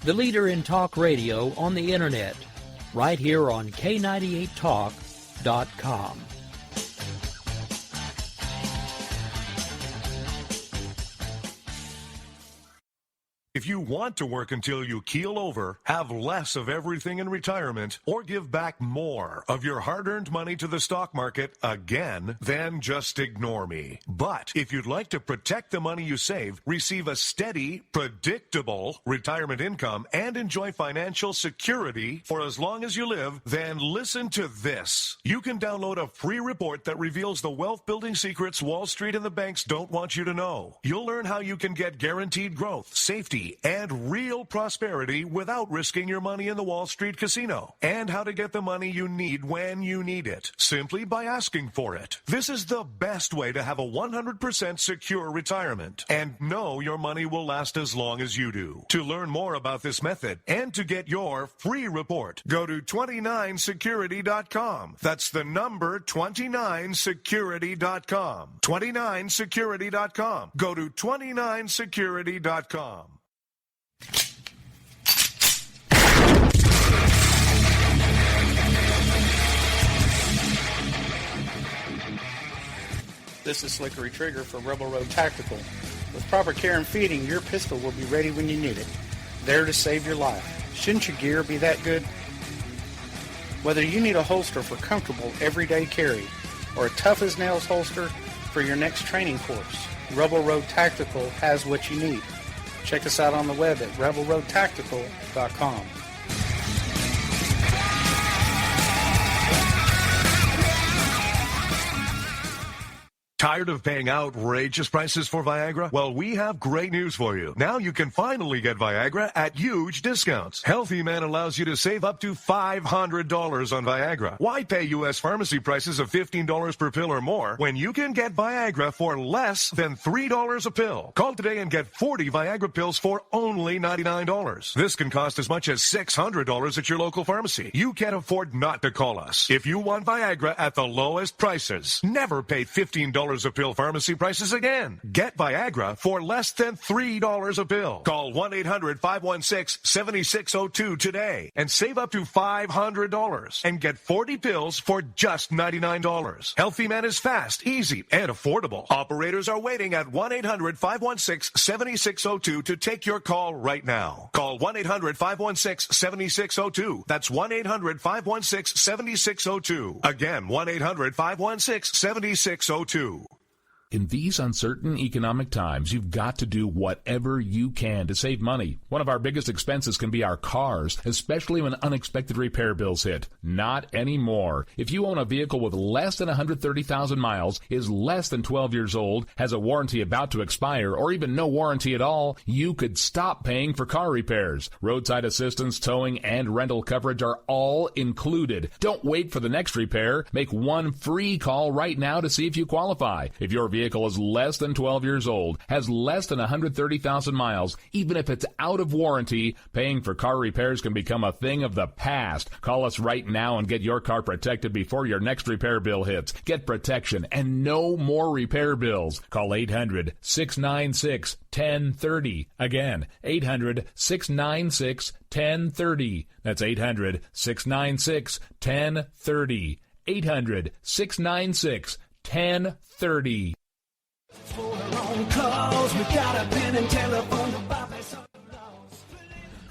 the leader in talk radio on the Internet, right here on K98Talk.com. If you want to work until you keel over, have less of everything in retirement, or give back more of your hard-earned money to the stock market again, then just ignore me. But if you'd like to protect the money you save, receive a steady, predictable retirement income, and enjoy financial security for as long as you live, then listen to this. You can download a free report that reveals the wealth-building secrets Wall Street and the banks don't want you to know. You'll learn how you can get guaranteed growth, safety, and real prosperity without risking your money in the Wall Street casino, and how to get the money you need when you need it, simply by asking for it. This is the best way to have a 100% secure retirement and know your money will last as long as you do. To learn more about this method and to get your free report, go to 29security.com. That's the number 29security.com. 29security.com. Go to 29security.com. This is Slickery Trigger for Rebel Road Tactical. With proper care and feeding, your pistol will be ready when you need it. There to save your life. Shouldn't your gear be that good? Whether you need a holster for comfortable everyday carry or a tough-as-nails holster for your next training course, Rebel Road Tactical has what you need. Check us out on the web at rebelroadtactical.com. Tired of paying outrageous prices for Viagra? Well, we have great news for you. Now you can finally get Viagra at huge discounts. Healthy Man allows you to save up to $500 on Viagra. Why pay U.S. pharmacy prices of $15 per pill or more when you can get Viagra for less than $3 a pill? Call today and get 40 Viagra pills for only $99. This can cost as much as $600 at your local pharmacy. You can't afford not to call us. If you want Viagra at the lowest prices, never pay $15 a pill pharmacy prices again. Get Viagra for less than $3 a pill. Call 1-800-516-7602 today and save up to $500 and get 40 pills for just $99. Healthy Man is fast, easy, and affordable. Operators are waiting at 1-800-516-7602 to take your call right now. Call 1-800-516-7602. That's 1-800-516-7602. Again, 1-800-516-7602. In these uncertain economic times, you've got to do whatever you can to save money. One of our biggest expenses can be our cars, especially when unexpected repair bills hit. Not anymore. If you own a vehicle with less than 130,000 miles, is less than 12 years old, has a warranty about to expire, or even no warranty at all, you could stop paying for car repairs. Roadside assistance, towing, and rental coverage are all included. Don't wait for the next repair. Make one free call right now to see if you qualify. If your vehicle is less than 12 years old, has less than 130,000 miles, even if it's out of warranty, paying for car repairs can become a thing of the past. Call us right now and get your car protected before your next repair bill hits. Get protection and no more repair bills. Call 800-696-1030. Again, 800-696-1030. That's 800-696-1030. 800-696-1030.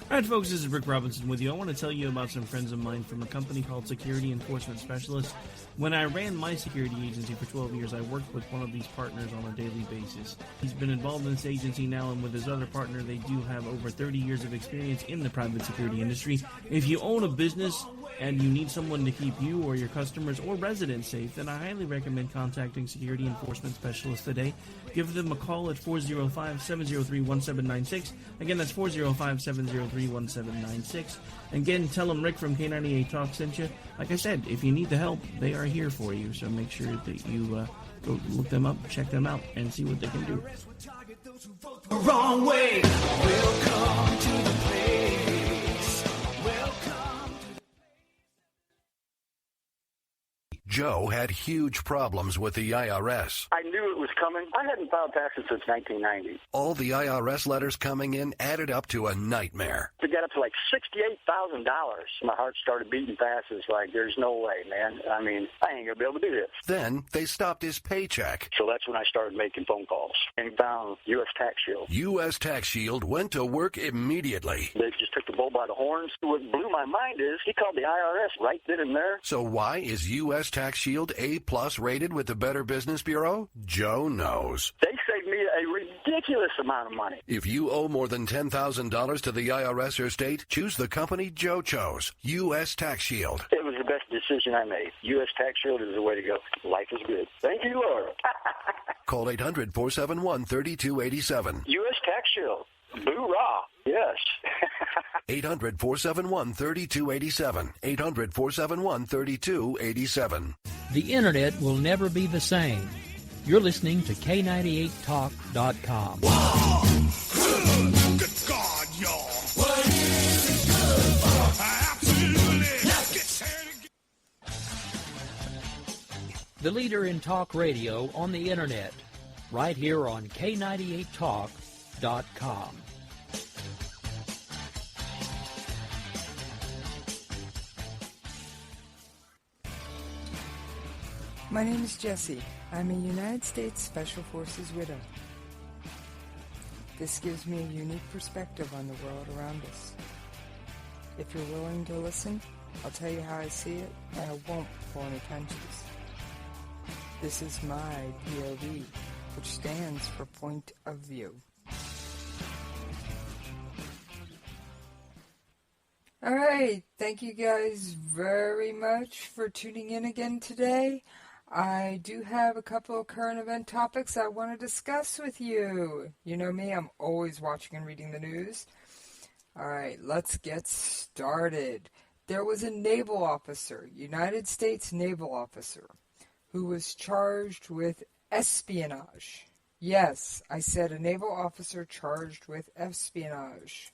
Alright folks, this is Rick Robinson with you. I want to tell you about some friends of mine from a company called Security Enforcement Specialists. When I ran my security agency for 12 years, I worked with one of these partners on a daily basis. He's been involved in this agency now, and with his other partner, they do have over 30 years of experience in the private security industry. If you own a business and you need someone to keep you or your customers or residents safe, then I highly recommend contacting Security Enforcement Specialists today. Give them a call at 405-703-1796. Again, that's 405-703-1796. Again, tell them Rick from K98 Talk sent you. Like I said, if you need the help, they are here for you. So make sure that you go look them up, check them out, and see what they can do. Wrong way. Welcome to the place. Welcome. Joe had huge problems with the IRS. I knew it was coming. I hadn't filed taxes since 1990. All the IRS letters coming in added up to a nightmare. To get up to like $68,000, my heart started beating fast. It's like, there's no way, man. I mean, I ain't going to be able to do this. Then they stopped his paycheck. So that's when I started making phone calls and found U.S. Tax Shield. U.S. Tax Shield went to work immediately. They just took the bull by the horns. What blew my mind is he called the IRS right then and there. So why is U.S. Tax Shield A+ rated with the Better Business Bureau? Joe knows. They saved me a ridiculous amount of money. If you owe more than $10,000 to the IRS or state, choose the company Joe chose, U.S. Tax Shield. It was the best decision I made. U.S. Tax Shield is the way to go. Life is good. Thank you, Lord. Call 800-471-3287. U.S. Tax Shield. Boo-rah. Yes. 800-471-3287. 800-471-3287. The Internet will never be the same. You're listening to K98Talk.com. Wow. Good God, y'all. What is it good for? Absolutely. Let's get started. The leader in talk radio on the Internet. Right here on K98Talk.com. My name is Jessie. I'm a United States Special Forces widow. This gives me a unique perspective on the world around us. If you're willing to listen, I'll tell you how I see it, and I won't pull any punches. This is my POV, which stands for Point of View. Alright, thank you guys very much for tuning in again today. I do have a couple of current event topics I want to discuss with you. You know me, I'm always watching and reading the news. Alright, let's get started. There was a naval officer, United States naval officer, who was charged with espionage. Yes, I said a naval officer charged with espionage.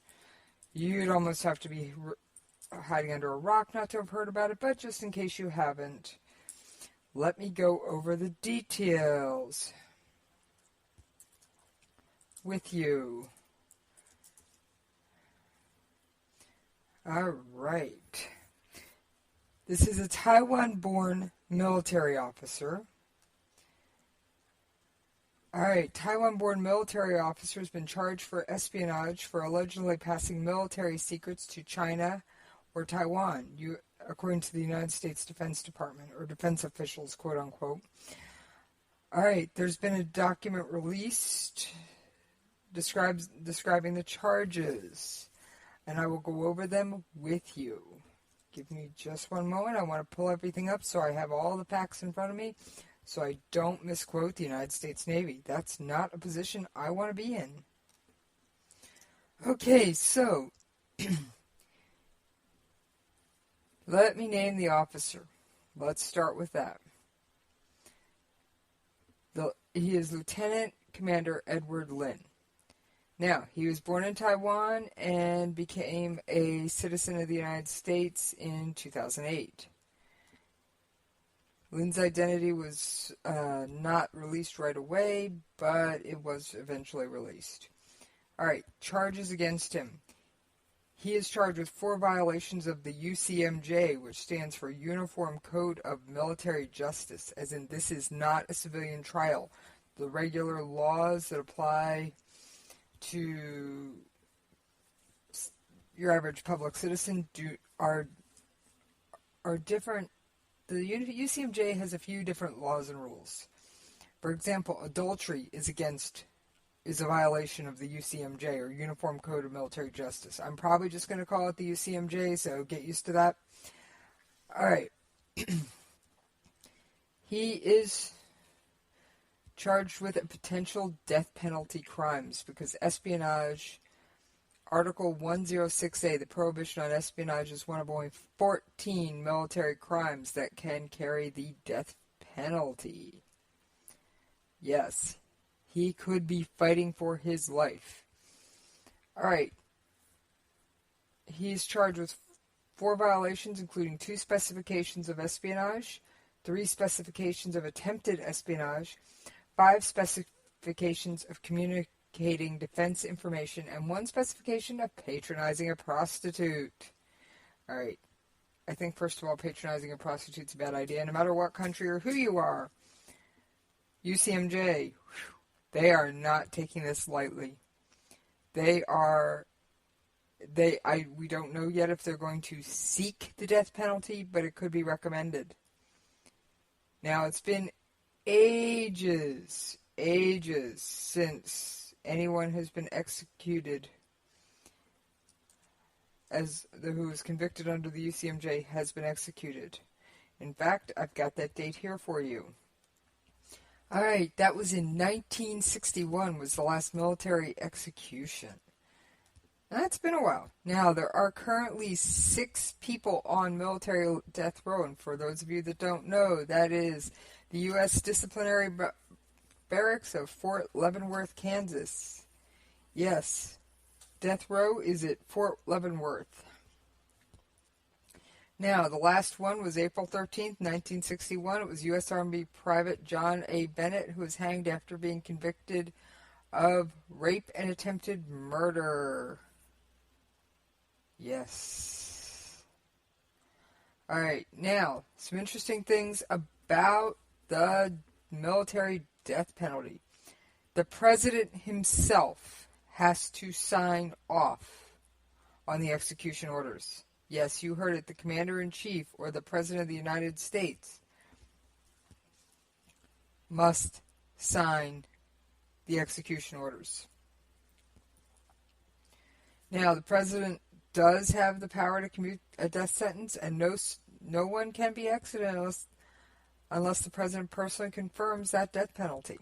You'd almost have to be hiding under a rock not to have heard about it, but just in case you haven't, let me go over the details with you. All right. This is a Taiwan-born military officer. All right, Taiwan-born military officer has been charged for espionage for allegedly passing military secrets to China or Taiwan, according to the United States Defense Department, or defense officials, quote-unquote. All right, there's been a document released describing the charges, and I will go over them with you. Give me just one moment. I want to pull everything up so I have all the facts in front of me, so I don't misquote the United States Navy. That's not a position I want to be in. Okay, so let me name the officer. Let's start with that. He is Lieutenant Commander Edward Lin. Now, he was born in Taiwan and became a citizen of the United States in 2008. Lin's identity was not released right away, but it was eventually released. All right, charges against him. He is charged with 4 violations of the UCMJ, which stands for Uniform Code of Military Justice, as in this is not a civilian trial. The regular laws that apply to your average public citizen are different. The UCMJ has a few different laws and rules. For example, adultery is a violation of the UCMJ, or Uniform Code of Military Justice. I'm probably just going to call it the UCMJ, so get used to that. All right. He is charged with a potential death penalty crimes because espionage, Article 106A, the prohibition on espionage, is one of only 14 military crimes that can carry the death penalty. Yes, he could be fighting for his life. Alright. He's charged with 4 violations, including 2 specifications of espionage, 3 specifications of attempted espionage, 5 specifications of communicating defense information, and 1 specification of patronizing a prostitute. All right. I think, first of all, patronizing a prostitute is a bad idea, no matter what country or who you are. UCMJ, they are not taking this lightly. We don't know yet if they're going to seek the death penalty, but it could be recommended. Now, it's been ages since anyone has been executed who was convicted under the UCMJ has been executed. In fact, I've got that date here for you. All right, that was in 1961 was the last military execution. That's been a while. Now, there are currently 6 people on military death row, and for those of you that don't know, that is the U.S. Disciplinary Barracks of Fort Leavenworth, Kansas. Yes, death row is at Fort Leavenworth. Now, the last one was April 13th, 1961. It was U.S. Army Private John A. Bennett, who was hanged after being convicted of rape and attempted murder. Yes. All right, now, some interesting things about the military death penalty. The president himself has to sign off on the execution orders. Yes, you heard it. The Commander-in-Chief or the President of the United States must sign the execution orders. Now, the President does have the power to commute a death sentence, and no one can be executed unless the President personally confirms that death penalty.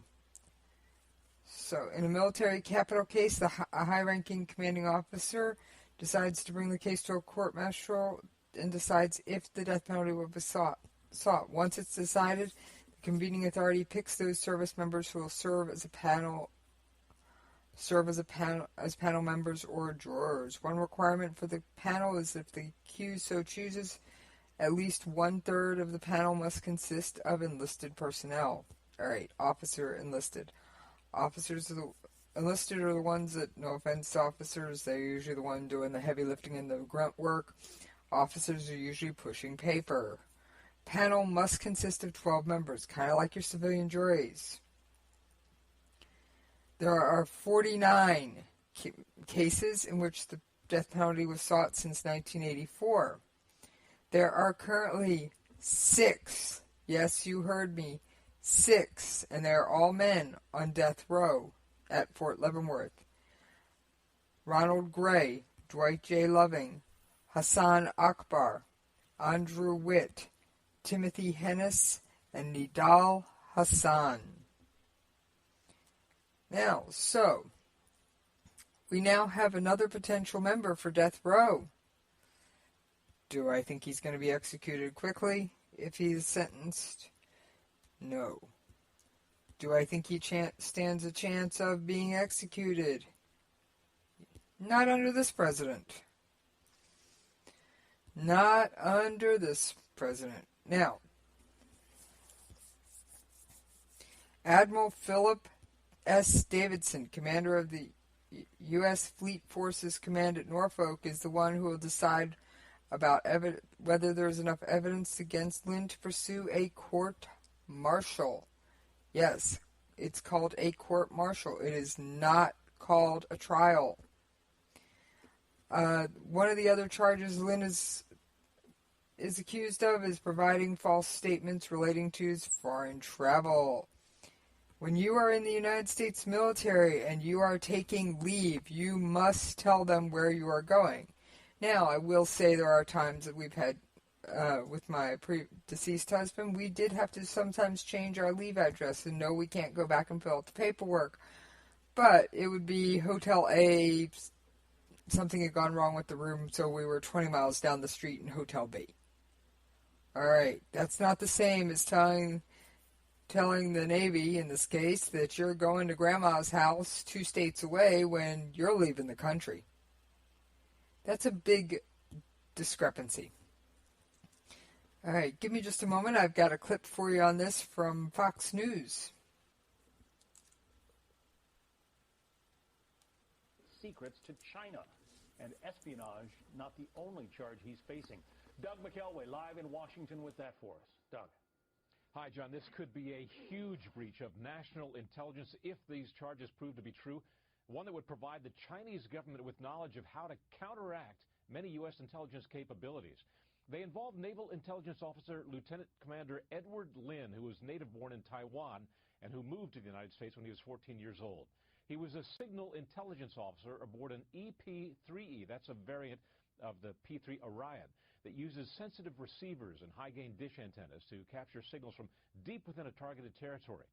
So, in a military capital case, a high-ranking commanding officer decides to bring the case to a court-martial and decides if the death penalty will be sought. Once it's decided, the convening authority picks those service members who will serve as panel members or jurors. One requirement for the panel is if the accused so chooses, at least 1/3 of the panel must consist of enlisted personnel. All right, officer enlisted. Enlisted are the ones that, no offense to officers, they're usually the one doing the heavy lifting and the grunt work. Officers are usually pushing paper. Panel must consist of 12 members, kind of like your civilian juries. There are 49 cases in which the death penalty was sought since 1984. There are currently 6, yes, you heard me, 6, and they are all men on death row at Fort Leavenworth. Ronald Gray, Dwight J. Loving, Hassan Akbar, Andrew Witt, Timothy Hennis, and Nidal Hassan. Now, so, we now have another potential member for death row. Do I think he's going to be executed quickly if he's sentenced? No. Do I think he stands a chance of being executed? Not under this president. Not under this president. Now, Admiral Philip S. Davidson, commander of the U.S. Fleet Forces Command at Norfolk, is the one who will decide about whether there is enough evidence against Lynn to pursue a court-martial. Yes, it's called a court-martial. It is not called a trial. One of the other charges Lynn is accused of is providing false statements relating to his foreign travel. When you are in the United States military and you are taking leave, you must tell them where you are going. Now, I will say there are times that we've had, with my deceased husband, we did have to sometimes change our leave address, and no, we can't go back and fill out the paperwork. But it would be Hotel A, something had gone wrong with the room, so we were 20 miles down the street in Hotel B. Alright, that's not the same as telling the Navy, in this case, that you're going to Grandma's house 2 states away when you're leaving the country. That's a big discrepancy. All right, give me just a moment. I've got a clip for you on this from Fox News. Secrets to China. And espionage, not the only charge he's facing. Doug McElway live in Washington with that for us. Doug. Hi, John. This could be a huge breach of national intelligence if these charges prove to be true, one that would provide the Chinese government with knowledge of how to counteract many U.S. intelligence capabilities. They involve Naval Intelligence Officer Lieutenant Commander Edward Lin, who was native-born in Taiwan and who moved to the United States when he was 14 years old. He was a signal intelligence officer aboard an EP-3E, that's a variant of the P-3 Orion, that uses sensitive receivers and high-gain dish antennas to capture signals from deep within a targeted territory.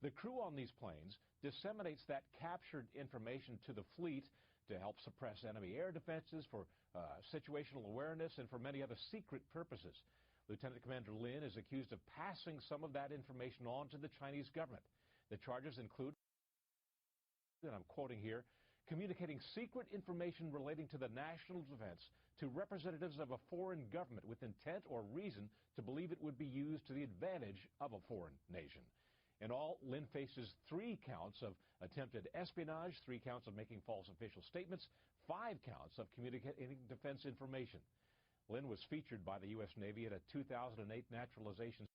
The crew on these planes disseminates that captured information to the fleet to help suppress enemy air defenses, for situational awareness, and for many other secret purposes. Lieutenant Commander Lin is accused of passing some of that information on to the Chinese government. The charges include, and I'm quoting here, communicating secret information relating to the national defense to representatives of a foreign government with intent or reason to believe it would be used to the advantage of a foreign nation. In all, Lin faces 3 counts of attempted espionage, 3 counts of making false official statements, 5 counts of communicating defense information. Lin was featured by the U.S. Navy at a 2008 naturalization.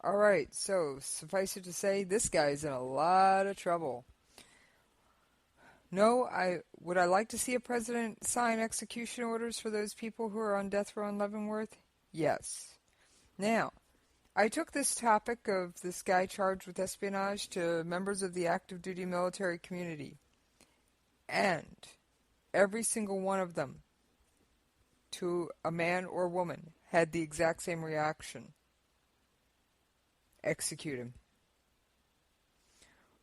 All right, so suffice it to say, this guy's in a lot of trouble. No, would I like to see a president sign execution orders for those people who are on death row in Leavenworth? Yes. Now, I took this topic of this guy charged with espionage to members of the active duty military community, and every single one of them, to a man or woman, had the exact same reaction. Execute him.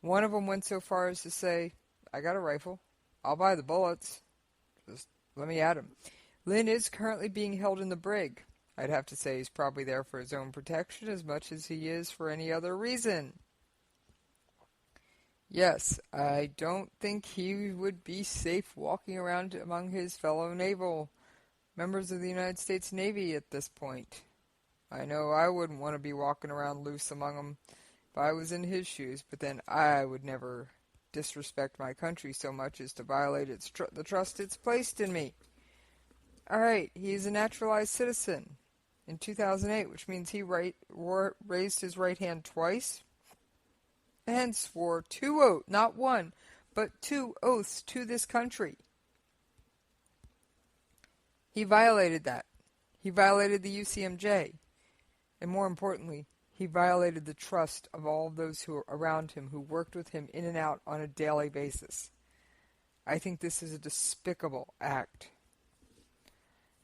One of them went so far as to say, I got a rifle. I'll buy the bullets. Just let me at him. Lin is currently being held in the brig. I'd have to say he's probably there for his own protection as much as he is for any other reason. Yes, I don't think he would be safe walking around among his fellow naval members of the United States Navy at this point. I know I wouldn't want to be walking around loose among them if I was in his shoes, but then I would never disrespect my country so much as to violate the trust it's placed in me. All right, he's a naturalized citizen in 2008, which means he raised his right hand twice and swore 2 oaths, not one, but 2 oaths to this country. He violated that. He violated the UCMJ. And more importantly, he violated the trust of all of those who were around him, who worked with him in and out on a daily basis. I think this is a despicable act.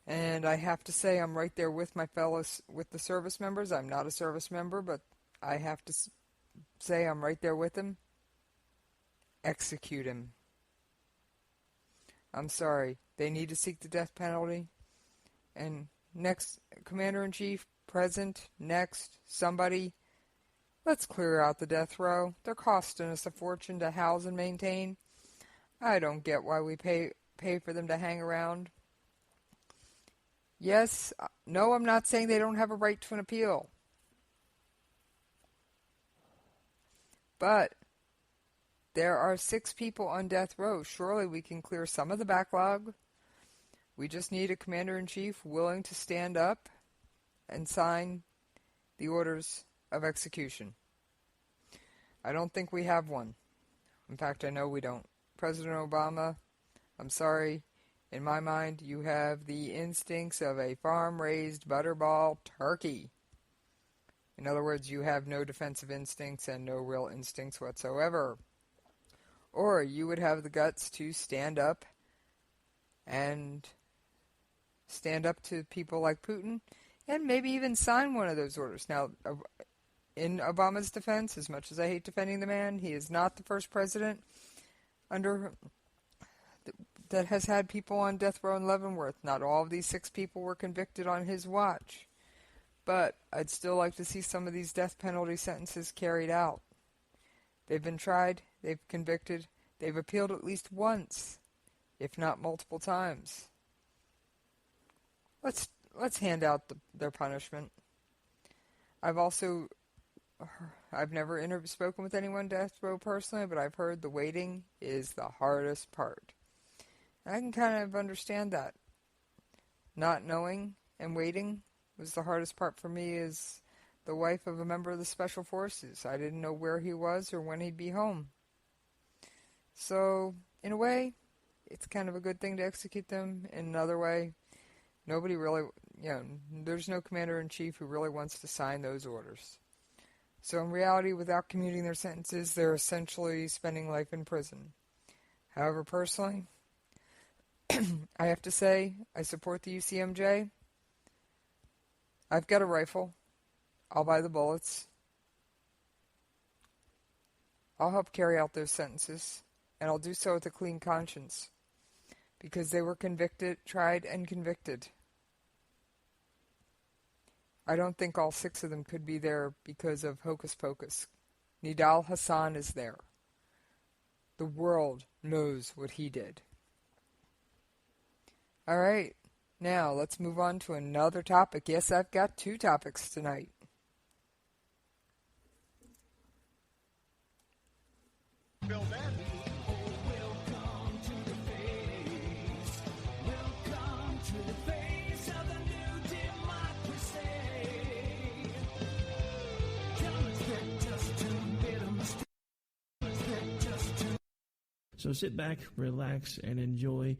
And I have to say I'm right there with my fellows, with the service members. I'm not a service member, but I have to say I'm right there with him. Execute him. I'm sorry. They need to seek the death penalty. And next, Commander-in-Chief, present, next, somebody, let's clear out the death row. They're costing us a fortune to house and maintain. I don't get why we pay for them to hang around. Yes, no, I'm not saying they don't have a right to an appeal. But there are 6 people on death row. Surely we can clear some of the backlog. We just need a commander-in-chief willing to stand up and sign the orders of execution. I don't think we have one. In fact, I know we don't. President Obama, I'm sorry, in my mind, you have the instincts of a farm-raised butterball turkey. In other words, you have no defensive instincts and no real instincts whatsoever. Or you would have the guts to stand up and stand up to people like Putin and maybe even sign one of those orders. Now, in Obama's defense, as much as I hate defending the man, he is not the first president that has had people on death row in Leavenworth. Not all of these 6 people were convicted on his watch. But I'd still like to see some of these death penalty sentences carried out. They've been tried, they've convicted, they've appealed at least once. if not multiple times. Let's hand out their punishment. I've never spoken with anyone death row personally, but I've heard the waiting is the hardest part. And I can kind of understand that. Not knowing and waiting was the hardest part for me as the wife of a member of the Special Forces. I didn't know where he was or when he'd be home. So, in a way, it's kind of a good thing to execute them. In another way, nobody really, there's no commander-in-chief who really wants to sign those orders. So in reality, without commuting their sentences, they're essentially spending life in prison. However, personally, I have to say, I support the UCMJ. I've got a rifle. I'll buy the bullets. I'll help carry out those sentences, and I'll do so with a clean conscience, because they were tried and convicted. I don't think all 6 of them could be there because of hocus pocus. Nidal Hassan is there. The world knows what he did. All right, now let's move on to another topic. Yes, I've got 2 topics tonight. Bill Madden. So sit back, relax, and enjoy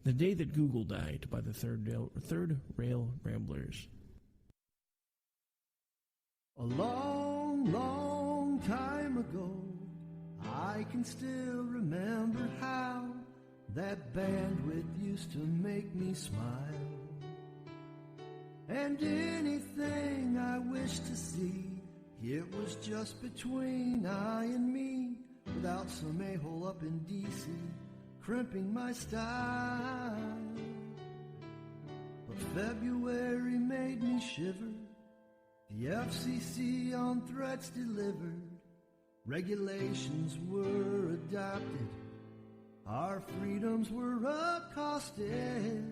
The Day That Google Died by the Third Rail Ramblers. A long, long time ago, I can still remember how that bandwidth used to make me smile. And anything I wished to see, it was just between I and me, without some a-hole up in D.C. crimping my style. But February made me shiver. The FCC on threats delivered. Regulations were adopted. Our freedoms were accosted.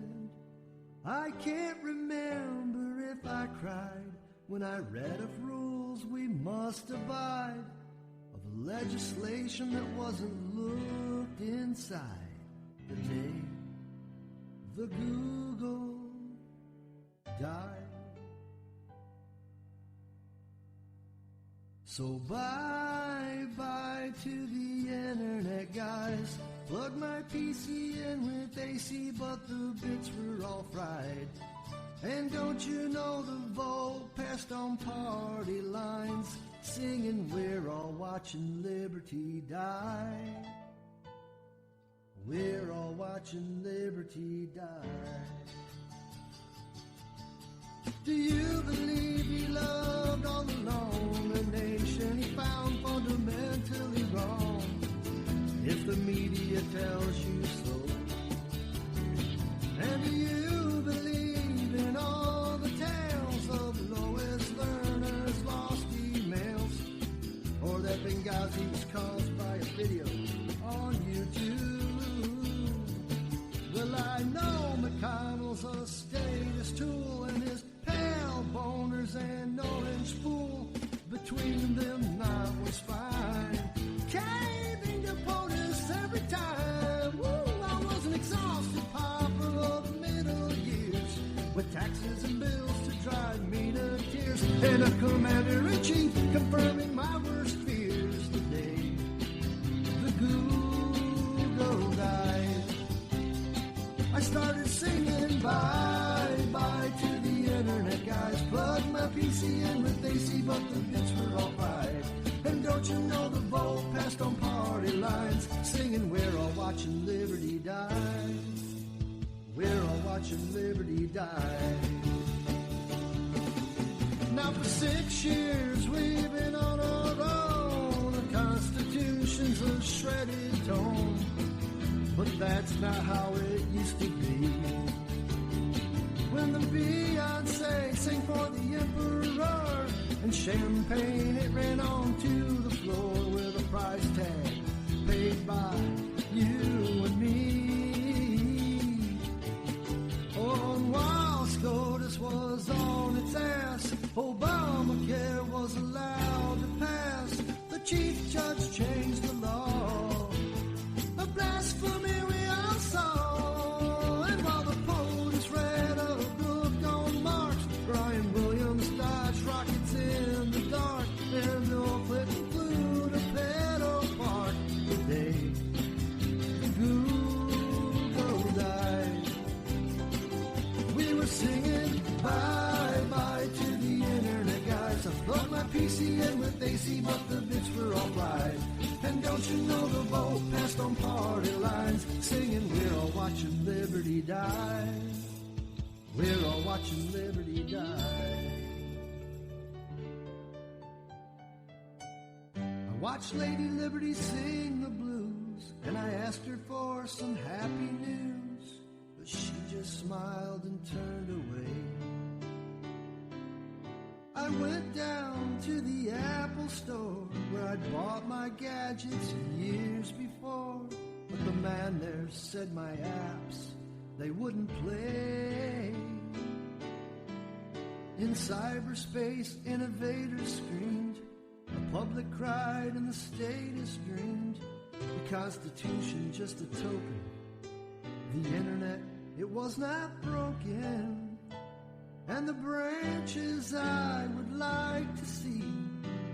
I can't remember if I cried when I read of rules we must abide, of legislation that wasn't looked inside, the day the Google died. So bye-bye to the internet, guys. Plug my PC in with AC, but the bits were all fried. And don't you know the vote passed on party lines, singing we're all watching liberty die. We're all watching liberty die. Do you believe he loved all along a nation he found fundamentally wrong? If the media tells you so. And do you believe in all the tales of Lois Lerner's lost emails? Or that Benghazi was caused by a video on YouTube? Well, I know McConnell's a statist tool, and his pale boners and orange fool, between them not was fine. Caving to POTUS every time. Woo, I was an exhausted pauper of middle years, with taxes and bills to drive me to tears, and a commander-in-chief confirming my worst fears. The day the Google died, I started singing bye-bye to the internet, guys. Plug my PC in with AC, but the bits were all fried. And don't you know the vote passed on party lines, singing we're all watching liberty die. We're all watching liberty die. Now for 6 years we've been on our own. The Constitution's a shredded tome, but that's not how it used to be. When the Beyonce sang for the emperor, and champagne it ran onto the floor with a price tag paid by you and me. SCOTUS was on its ass. Obamacare was allowed to pass. The chief judge changed the law. A blasphemy we all saw. And while the POTUS read a book on Marx, Brian Williams dodged rockets in the dark. And Bill Clinton flew to Pedo Park the day the Google died. We were singing bye-bye to the internet guys. I plugged my PC in with AC, but the bits were all fried. And don't you know the vote passed on party lines, singing we're all watching liberty die. We're all watching liberty die. I watched Lady Liberty sing the blues, and I asked her for some happy news, but she just smiled and turned away. I went down to the Apple store where I'd bought my gadgets years before, but the man there said my apps, they wouldn't play. In cyberspace, innovators screamed, the public cried and the statist dreamed. The Constitution just a token, the internet, it was not broken. And the branches I would like to see,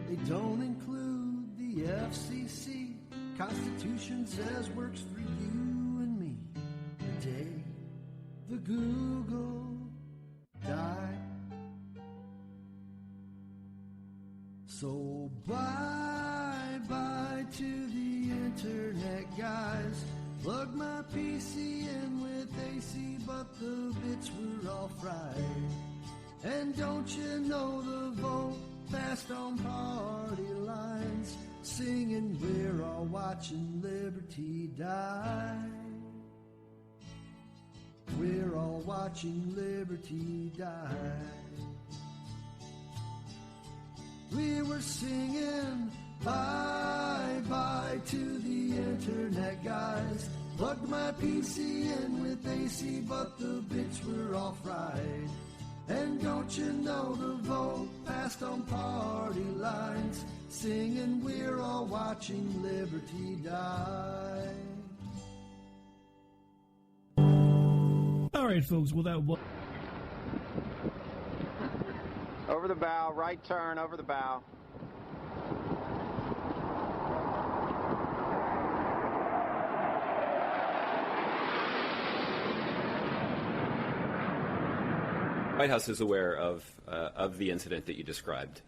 they don't include the FCC. Constitution says works for you and me. The day the Google died. So bye-bye to the internet guys. Plug my PC in with AC, but the bits were all fried. And don't you know the vote passed on party lines, singing we're all watching liberty die. We're all watching liberty die. We were singing bye-bye to the internet guys. Plugged my PC in with AC, but the bits were all fried. And don't you know the vote passed on party lines, singing we're all watching liberty die. All right, folks, well, that was... Over the bow, right turn, over the bow. The White House is aware of the incident that you described.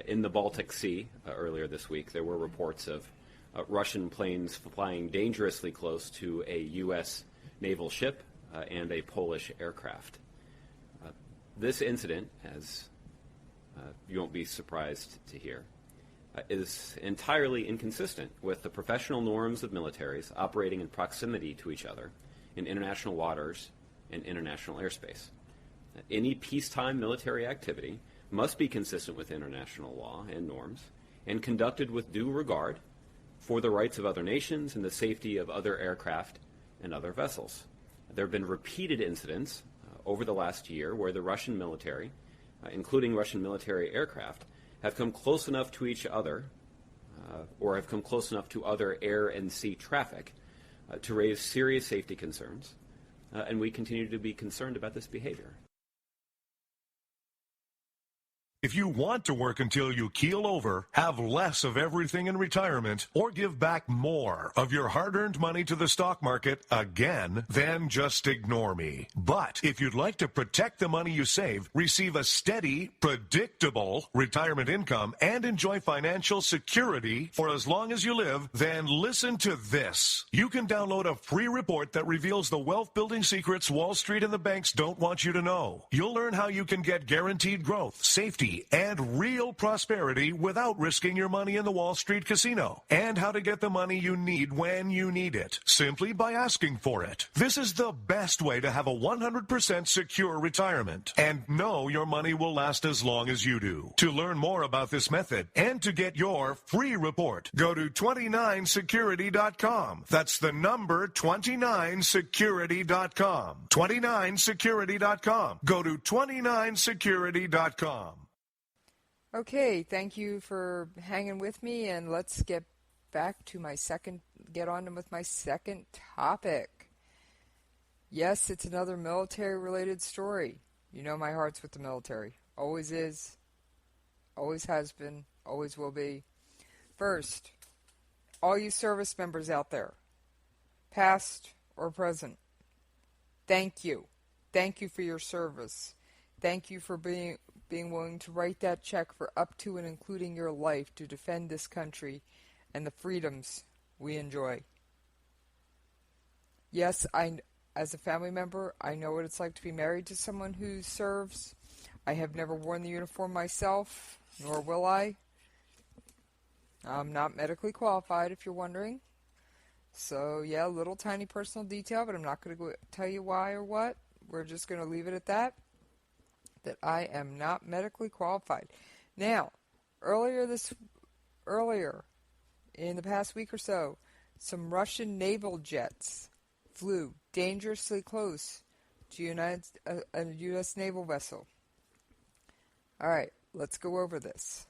In the Baltic Sea earlier this week, there were reports of Russian planes flying dangerously close to a U.S. naval ship and a Polish aircraft. This incident, as you won't be surprised to hear, is entirely inconsistent with the professional norms of militaries operating in proximity to each other in international waters and international airspace. Any peacetime military activity must be consistent with international law and norms and conducted with due regard for the rights of other nations and the safety of other aircraft and other vessels. There have been repeated incidents over the last year where the Russian military, including Russian military aircraft, have come close enough to each other or have come close enough to other air and sea traffic to raise serious safety concerns. And we continue to be concerned about this behavior. If you want to work until you keel over, have less of everything in retirement, or give back more of your hard-earned money to the stock market again, then just ignore me. But if you'd like to protect the money you save, receive a steady, predictable retirement income, and enjoy financial security for as long as you live, then listen to this. You can download a free report that reveals the wealth-building secrets Wall Street and the banks don't want you to know. You'll learn how you can get guaranteed growth, safety, easy and real prosperity without risking your money in the Wall Street casino, and how to get the money you need when you need it, simply by asking for it. This is the best way to have a 100% secure retirement and know your money will last as long as you do. To learn more about this method and to get your free report, go to 29security.com. That's the number 29security.com. 29security.com. Go to 29security.com. Okay, thank you for hanging with me, and let's get on with my second topic. Yes, it's another military-related story. You know my heart's with the military. Always is, always has been, always will be. First, all you service members out there, past or present, thank you. Thank you for your service. Thank you for being willing to write that check for up to and including your life to defend this country and the freedoms we enjoy. Yes, as a family member, I know what it's like to be married to someone who serves. I have never worn the uniform myself, nor will I. I'm not medically qualified, if you're wondering. So, yeah, a little tiny personal detail, but I'm not going to tell you why or what. We're just going to leave it at that I am not medically qualified. Now, earlier in the past week or so, some Russian naval jets flew dangerously close to a U.S. naval vessel. All right, let's go over this.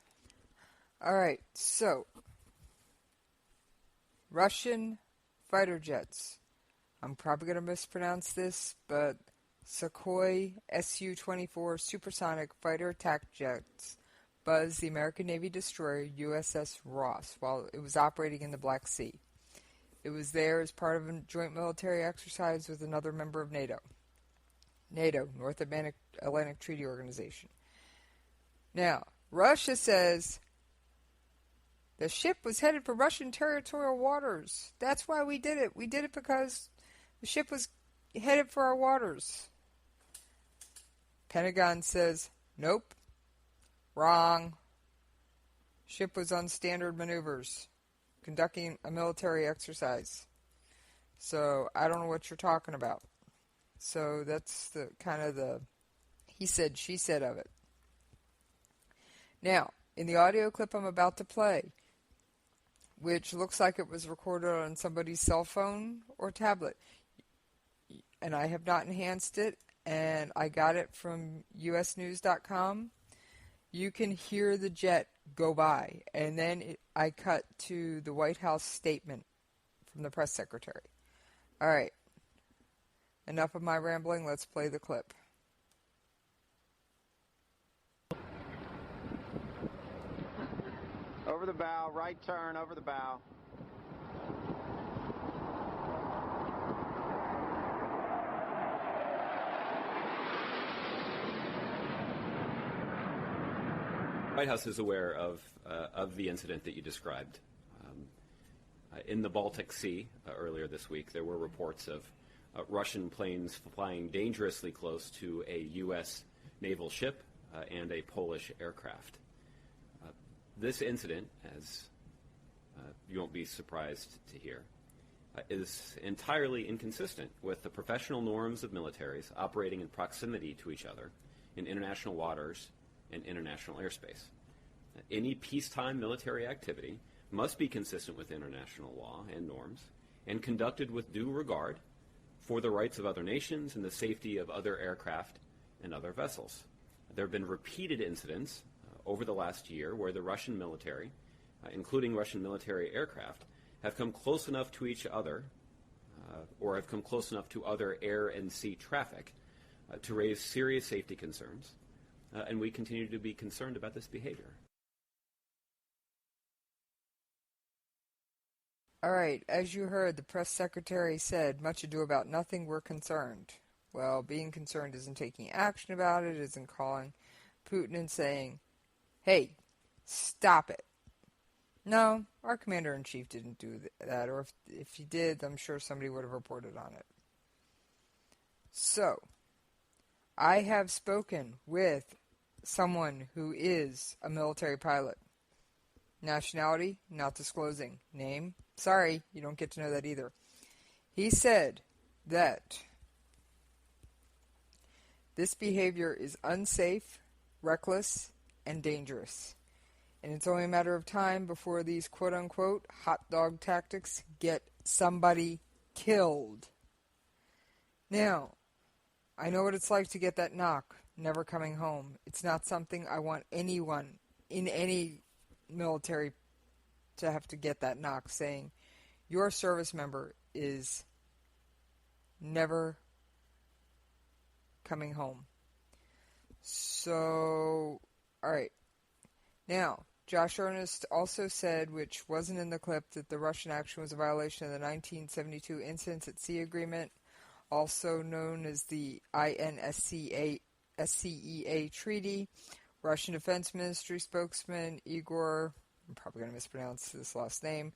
All right, so Russian fighter jets. I'm probably going to mispronounce this, but Sukhoi Su-24 supersonic fighter attack jets buzzed the American Navy destroyer USS Ross while it was operating in the Black Sea. It was there as part of a joint military exercise with another member of NATO, North Atlantic Treaty Organization. Now, Russia says the ship was headed for Russian territorial waters. That's why we did it. We did it because the ship was headed for our waters. Pentagon says, nope, wrong. Ship was on standard maneuvers, conducting a military exercise. So I don't know what you're talking about. So that's the kind of the he said, she said of it. Now, in the audio clip I'm about to play, which looks like it was recorded on somebody's cell phone or tablet, and I have not enhanced it, and I got it from usnews.com, you can hear the jet go by, and then I cut to the White House statement from the press secretary. All right, enough of my rambling, let's play the clip. Over the bow, right turn, over the bow. The White House is aware of the incident that you described. In the Baltic Sea earlier this week, there were reports of Russian planes flying dangerously close to a U.S. naval ship and a Polish aircraft. This incident, as you won't be surprised to hear, is entirely inconsistent with the professional norms of militaries operating in proximity to each other in international waters and international airspace. Any peacetime military activity must be consistent with international law and norms and conducted with due regard for the rights of other nations and the safety of other aircraft and other vessels. There have been repeated incidents over the last year where the Russian military, including Russian military aircraft, have come close enough to each other or have come close enough to other air and sea traffic to raise serious safety concerns. And we continue to be concerned about this behavior. All right, as you heard, the press secretary said, much ado about nothing, we're concerned. Well, being concerned isn't taking action about it, isn't calling Putin and saying, hey, stop it. No, our commander-in-chief didn't do that, or if he did, I'm sure somebody would have reported on it. So, I have spoken with someone who is a military pilot. Nationality, not disclosing. Name, sorry, you don't get to know that either. He said that this behavior is unsafe, reckless, and dangerous. And it's only a matter of time before these quote-unquote hot dog tactics get somebody killed. Now, I know what it's like to get that knock, never coming home. It's not something I want anyone in any military to have to get that knock saying, your service member is never coming home. So, alright. Now, Josh Earnest also said, which wasn't in the clip, that the Russian action was a violation of the 1972 Incidents at Sea Agreement, also known as the INSCEA Treaty. Russian Defense Ministry spokesman Igor, I'm probably going to mispronounce this last name,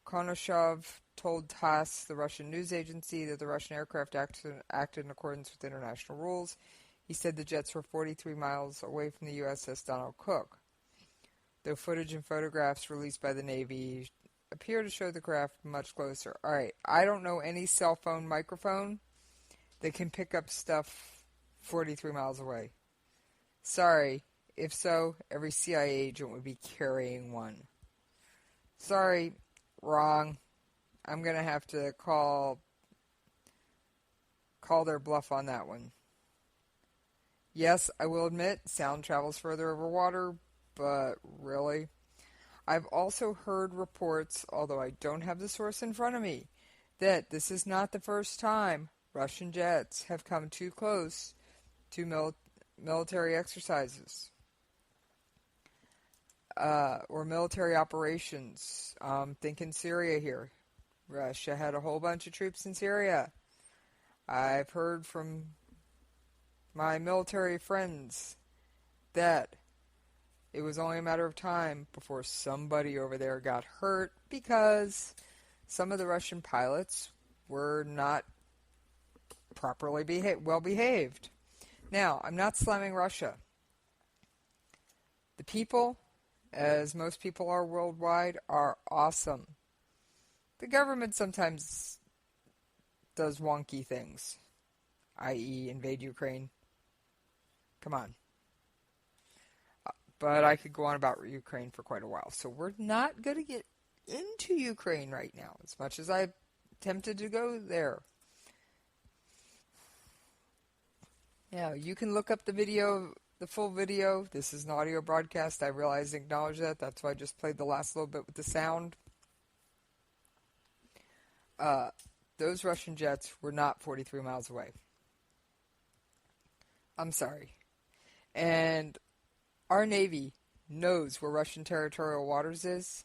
Konashov told TASS, the Russian news agency, that the Russian aircraft acted in accordance with international rules. He said the jets were 43 miles away from the USS Donald Cook. Though footage and photographs released by the Navy appear to show the craft much closer. Alright, I don't know any cell phone microphone that can pick up stuff 43 miles away. Sorry, if so, every CIA agent would be carrying one. Sorry, wrong. I'm going to have to call their bluff on that one. Yes, I will admit, sound travels further over water, but really? I've also heard reports, although I don't have the source in front of me, that this is not the first time Russian jets have come too close to military exercises or military operations. Think in Syria here. Russia had a whole bunch of troops in Syria. I've heard from my military friends that it was only a matter of time before somebody over there got hurt because some of the Russian pilots were not properly well behaved. Now, I'm not slamming Russia. The people, as most people are worldwide, are awesome. The government sometimes does wonky things, i.e. invade Ukraine. Come on. But I could go on about Ukraine for quite a while. So we're not going to get into Ukraine right now, as much as I'm tempted to go there. Now, you can look up the video, the full video. This is an audio broadcast. I realize and acknowledge that. That's why I just played the last little bit with the sound. Those Russian jets were not 43 miles away. I'm sorry. And our Navy knows where Russian territorial waters is.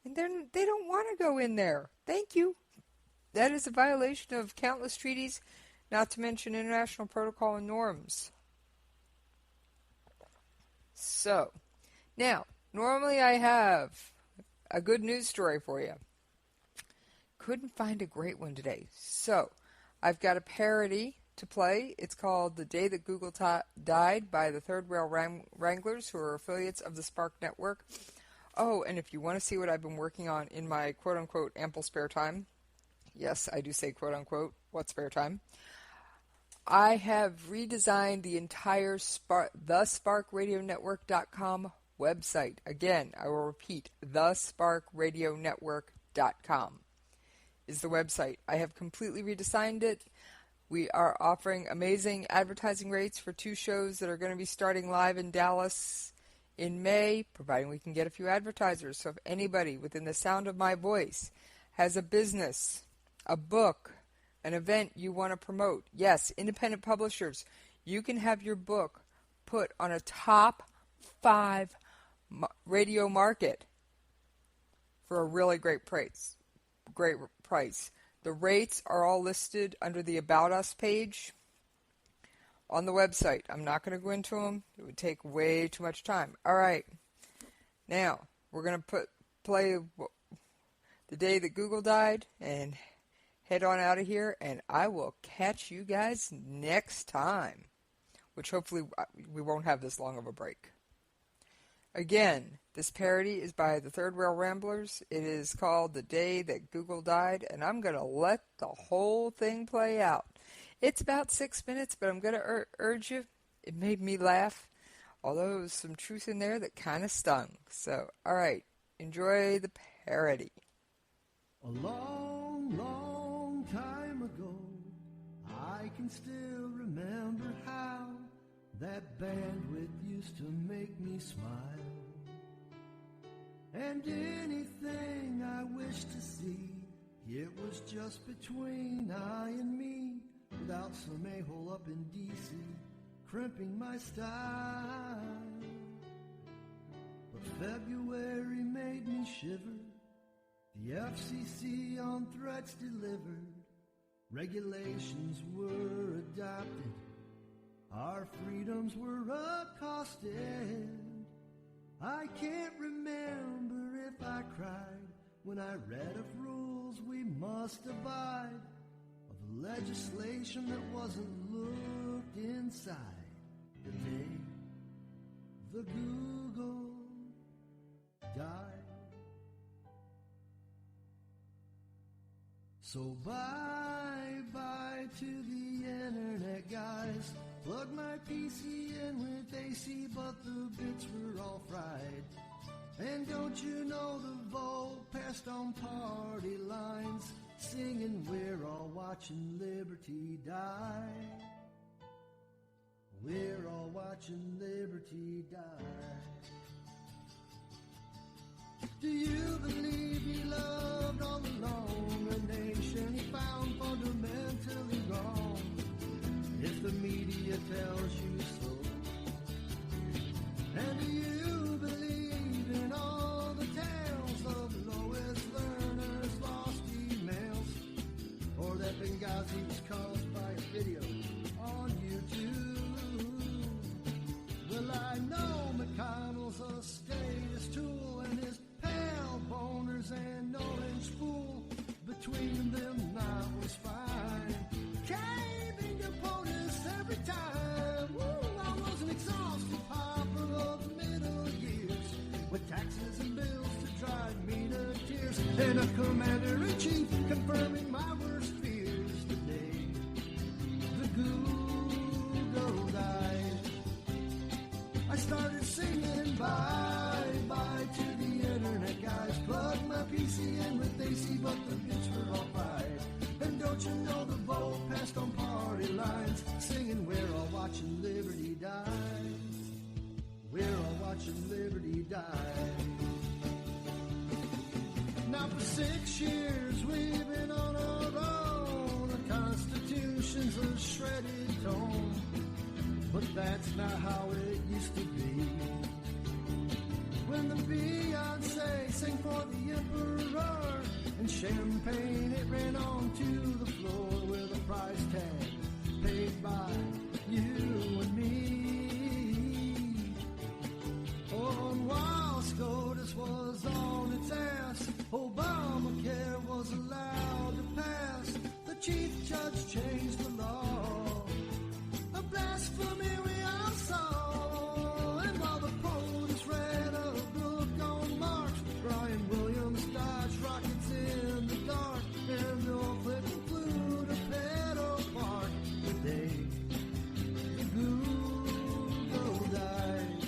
And they don't want to go in there. Thank you. That is a violation of countless treaties, not to mention international protocol and norms. So, now, normally I have a good news story for you. Couldn't find a great one today. So, I've got a parody to play. It's called The Day That Google Died by the Third Rail Wranglers, who are affiliates of the Spark Network. Oh, and if you want to see what I've been working on in my quote-unquote ample spare time, yes, I do say quote-unquote, what spare time, I have redesigned the entire thesparkradionetwork.com website. Again, I will repeat, thesparkradionetwork.com is the website. I have completely redesigned it. We are offering amazing advertising rates for 2 shows that are going to be starting live in Dallas in May, providing we can get a few advertisers. So if anybody within the sound of my voice has a business, a book, an event you want to promote, yes, independent publishers, you can have your book put on a top 5 radio market for a really great price. The rates are all listed under the About Us page on the website. I'm not going to go into them. It would take way too much time. All right. Now, we're going to play The Day That Google Died and head on out of here, and I will catch you guys next time. which hopefully we won't have this long of a break. Again, this parody is by the Third Rail Ramblers. It is called The Day That Google Died, and I'm going to let the whole thing play out. It's about 6 minutes, but I'm going to urge you. It made me laugh, although there was some truth in there that kind of stung. So, all right, enjoy the parody. A long, long time ago, I can still remember how that bandwidth used to make me smile. And anything I wished to see, it was just between I and me, without some a-hole up in D.C. crimping my style. But February made me shiver. The FCC on threats delivered. Regulations were adopted. Our freedoms were accosted. I can't remember if I cried when I read of rules we must abide, of legislation that wasn't looked inside the day the Google died. So bye-bye to the internet, guys. Plug my PC in with AC, but the bits were all fried. And don't you know the vote passed on party lines, singing we're all watching liberty die. We're all watching liberty die. Do you believe he loved all along a nation he found fundamentally wrong? If the media tells you so. And do you believe in all the tales of lowest learners, lost emails, or that Benghazi was caused by a video on YouTube? Well, I know McConnell's a status tool, and his pale boners and orange fool, between them that was fine. Caving to POTUS every time. Woo, I was an exhausted pauper of the middle years, with taxes and bills to drive me to tears, and a commander-in-chief confirming my worst fears. Today, the Google died. I started singing bye-bye to the internet, guys. Plug my PC in with AC, but the bits were all fried. And don't you know the vote passed on party lines, singing we're all watching liberty die. We're all watching liberty die. Now for 6 years we've been on our own. The Constitution's a shredded tome, but that's not how it used to be. When the Beyonce sang for the emperor, and champagne it ran onto the floor with a price tag paid by you and me. Oh, and while SCOTUS was on its ass, Obamacare was allowed to pass. The chief judge changed the law. A blasphemy we all saw. And while the POTUS read a book on Marx, Brian Williams dodged rockets in the dark, and Bill Clinton flew to Pedal Park. The day the Google died,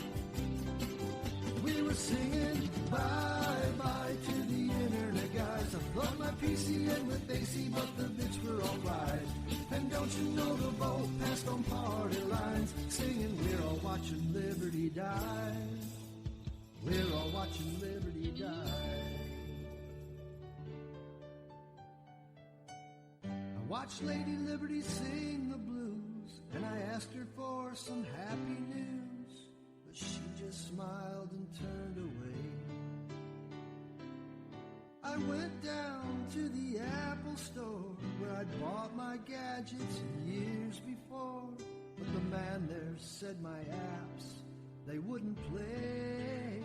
we were singing bye-bye to the internet, guys. I plugged my PC in with AC, but the bits were all right. And don't you know the vote passed on party lines, singing we're all watching liberty die. We're all watching liberty die. I watched Lady Liberty sing the blues, and I asked her for some happy news, but she just smiled and turned away. I went down to the Apple store where I'd bought my gadgets years before, but the man there said my apps, they wouldn't play.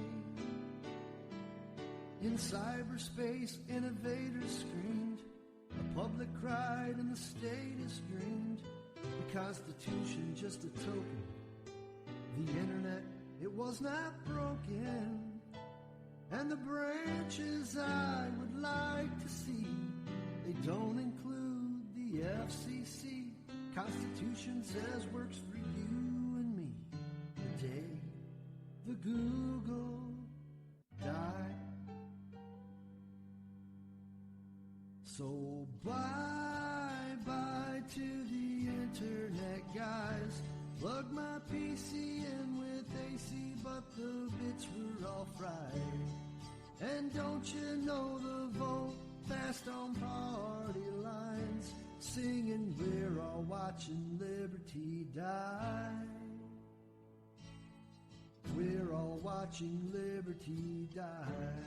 In cyberspace, innovators screamed, the public cried, and the state is dreamed. The Constitution just a token The internet, it was not broken. And the branches I would like to see, they don't include the FCC. Constitution says works for you and me. The day the Google died. So bye-bye to the internet, guys. Plug my PC in with AC, but the bits were all fried. And don't you know the vote passed on party lines, singing we're all watching liberty die. We're all watching liberty die.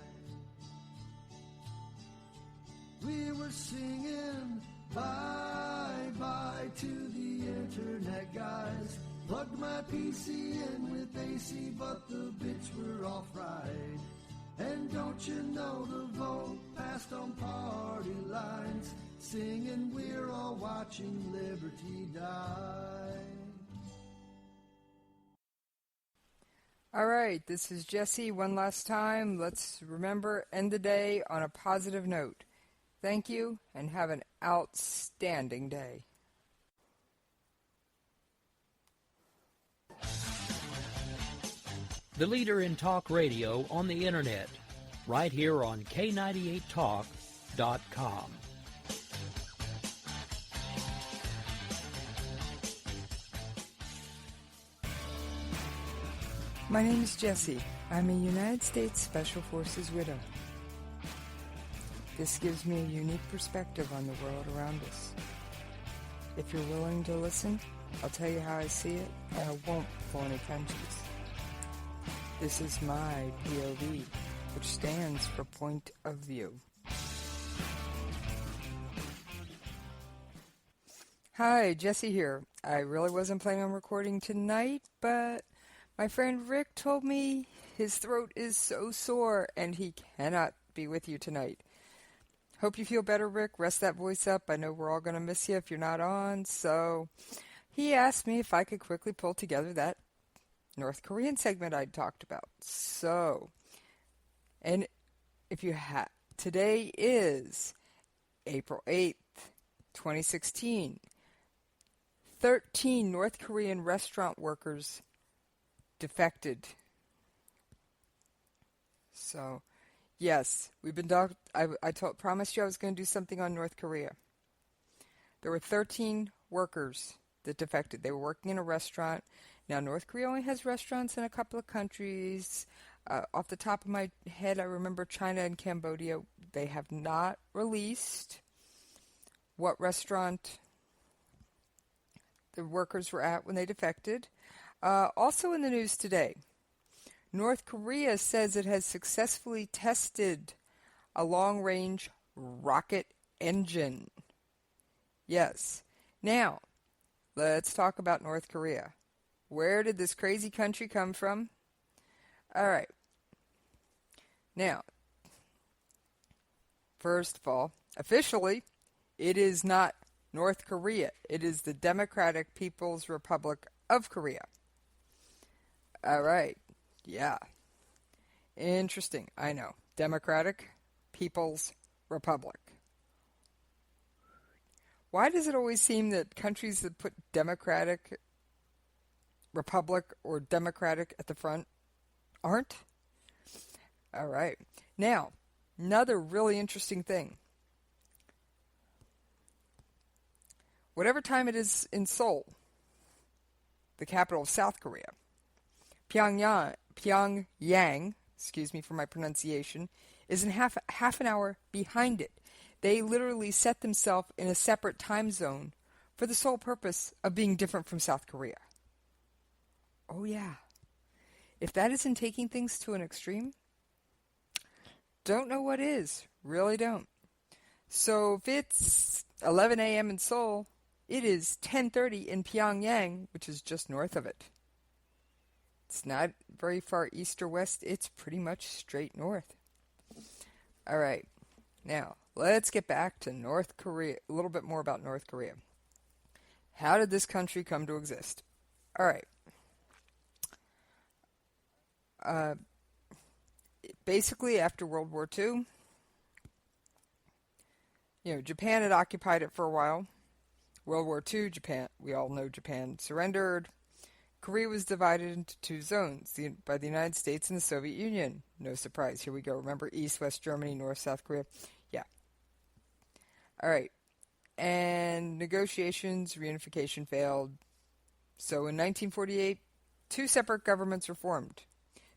We were singing bye-bye to the internet, guys. Plugged my PC in with AC, but the bits were all fried. And don't you know the vote passed on party lines, singing we're all watching liberty die. All right, this is Jesse. One last time, let's remember, end the day on a positive note. Thank you, and have an outstanding day. The leader in talk radio on the internet, right here on K98Talk.com. My name is Jessie. I'm a United States Special Forces widow. This gives me a unique perspective on the world around us. If you're willing to listen, I'll tell you how I see it, and I won't pull any punches. This is my POV, which stands for Point of View. Hi, Jesse here. I really wasn't planning on recording tonight, but my friend Rick told me his throat is so sore and he cannot be with you tonight. Hope you feel better, Rick. Rest that voice up. I know we're all going to miss you if you're not on. So he asked me if I could quickly pull together that North Korean segment I'd talked about. So, and if you today is April 8th, 2016. 13 North Korean restaurant workers defected. So, yes, we've been promised you I was going to do something on North Korea. There were 13 workers that defected. They were working in a restaurant. Now, North Korea only has restaurants in a couple of countries. Off the top of my head, I remember China and Cambodia. They have not released what restaurant the workers were at when they defected. Also in the news today, North Korea says it has successfully tested a long-range rocket engine. Yes. Now, let's talk about North Korea. Where did this crazy country come from? All right. Now, first of all, officially, it is not North Korea. It is the Democratic People's Republic of Korea. All right. Yeah. Interesting. I know. Democratic People's Republic. Why does it always seem that countries that put Democratic Republic or Democratic at the front aren't? All right. Now, another really interesting thing. Whatever time it is in Seoul, the capital of South Korea, Pyongyang, excuse me for my pronunciation, is in half an hour behind it. They literally set themselves in a separate time zone for the sole purpose of being different from South Korea. Oh yeah. If that isn't taking things to an extreme, don't know what is. Really don't. So if it's 11 a.m. in Seoul, it is 10:30 in Pyongyang, which is just north of it. It's not very far east or west. It's pretty much straight north. All right. Now, let's get back to North Korea, a little bit more about North Korea. How did this country come to exist? All right. basically after World War II, Japan had occupied it for a while. World War II, Japan, we all know Japan surrendered. Korea was divided into two zones by the United States and the Soviet Union. No surprise. Here we go. Remember East, West Germany, North, South Korea? Yeah. All right. And negotiations, reunification failed. So in 1948, two separate governments were formed.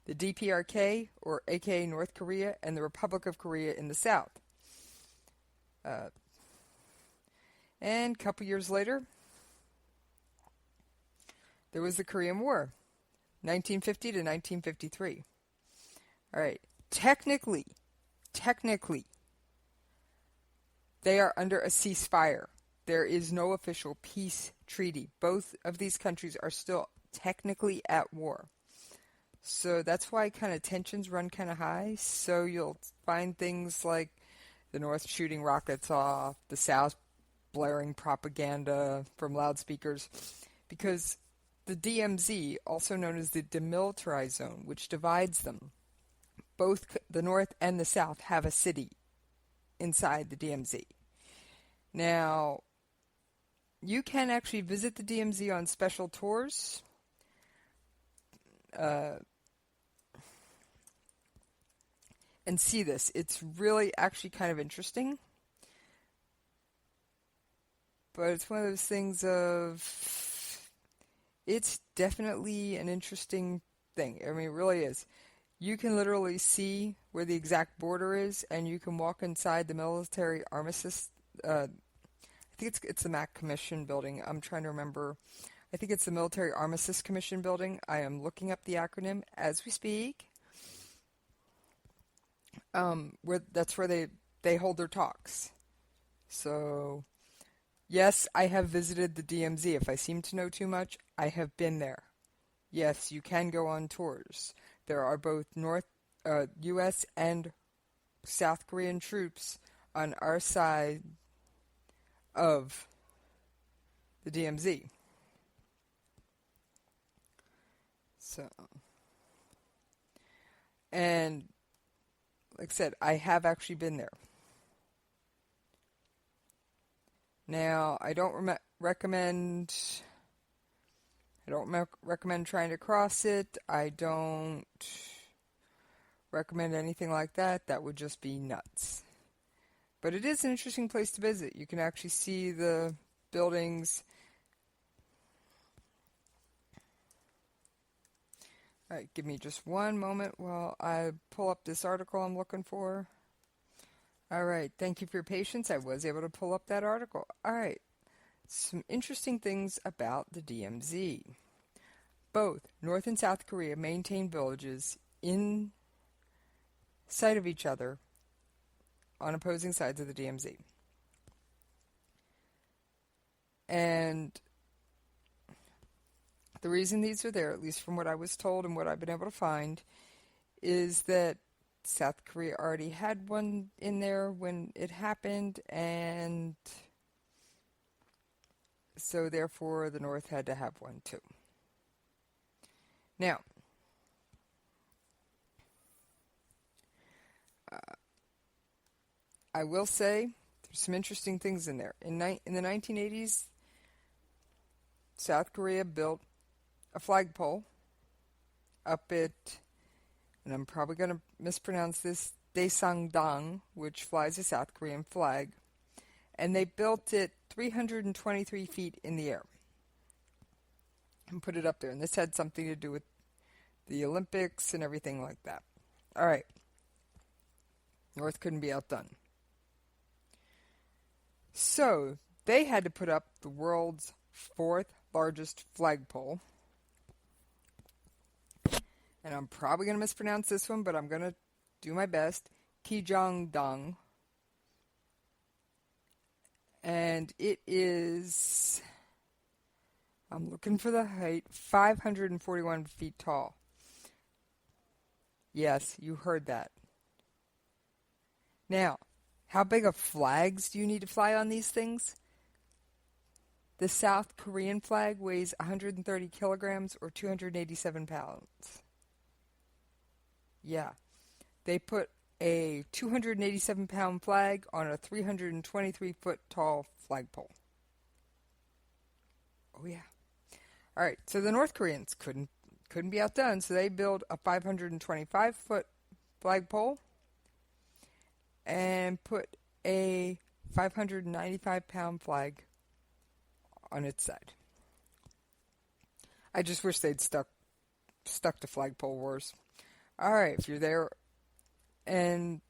The DPRK, or aka North Korea, and the Republic of Korea in the South. And a couple years later, there was the Korean War, 1950 to 1953. All right. Technically, they are under a ceasefire. There is no official peace treaty. Both of these countries are still technically at war. So that's why kind of tensions run kind of high. So you'll find things like the North shooting rockets off, the South blaring propaganda from loudspeakers, because the DMZ, also known as the Demilitarized Zone, which divides them, both the North and the South have a city inside the DMZ. Now, you can actually visit the DMZ on special tours. And see this. It's really actually kind of interesting. But it's one of those things of, it's definitely an interesting thing. I mean, it really is. You can literally see where the exact border is, and you can walk inside the military armistice. I think it's the MAC Commission building. I'm trying to remember. I think it's the Military Armistice Commission building. I am looking up the acronym as we speak. That's where they hold their talks. So, yes, I have visited the DMZ. If I seem to know too much, I have been there. Yes, you can go on tours. There are both U.S. and South Korean troops on our side of the DMZ. So, and like I said, I have actually been there. Now, I don't recommend trying to cross it. I don't recommend anything like that. That would just be nuts. But it is an interesting place to visit. You can actually see the buildings. All right, give me just one moment while I pull up this article I'm looking for. All right, thank you for your patience. I was able to pull up that article. All right, some interesting things about the DMZ. Both North and South Korea maintain villages in sight of each other on opposing sides of the DMZ. And the reason these are there, at least from what I was told and what I've been able to find, is that South Korea already had one in there when it happened, and so therefore the North had to have one too. Now, I will say there's some interesting things in there. In the 1980s, South Korea built a flagpole up at, and I'm probably going to mispronounce this, Daesangdang, which flies a South Korean flag, and they built it 323 feet in the air and put it up there. And this had something to do with the Olympics and everything like that. All right. North couldn't be outdone. So they had to put up the world's fourth largest flagpole. And I'm probably going to mispronounce this one, but I'm going to do my best. Kijangdang. And it is, I'm looking for the height, 541 feet tall. Yes, you heard that. Now, how big of flags do you need to fly on these things? The South Korean flag weighs 130 kilograms or 287 pounds. Yeah. They put a 287-pound flag on a 323-foot tall flagpole. Oh, yeah. All right, so the North Koreans couldn't be outdone, so they built a 525-foot flagpole and put a 595-pound flag on its side. I just wish they'd stuck to flagpole wars. All right, if you're there, and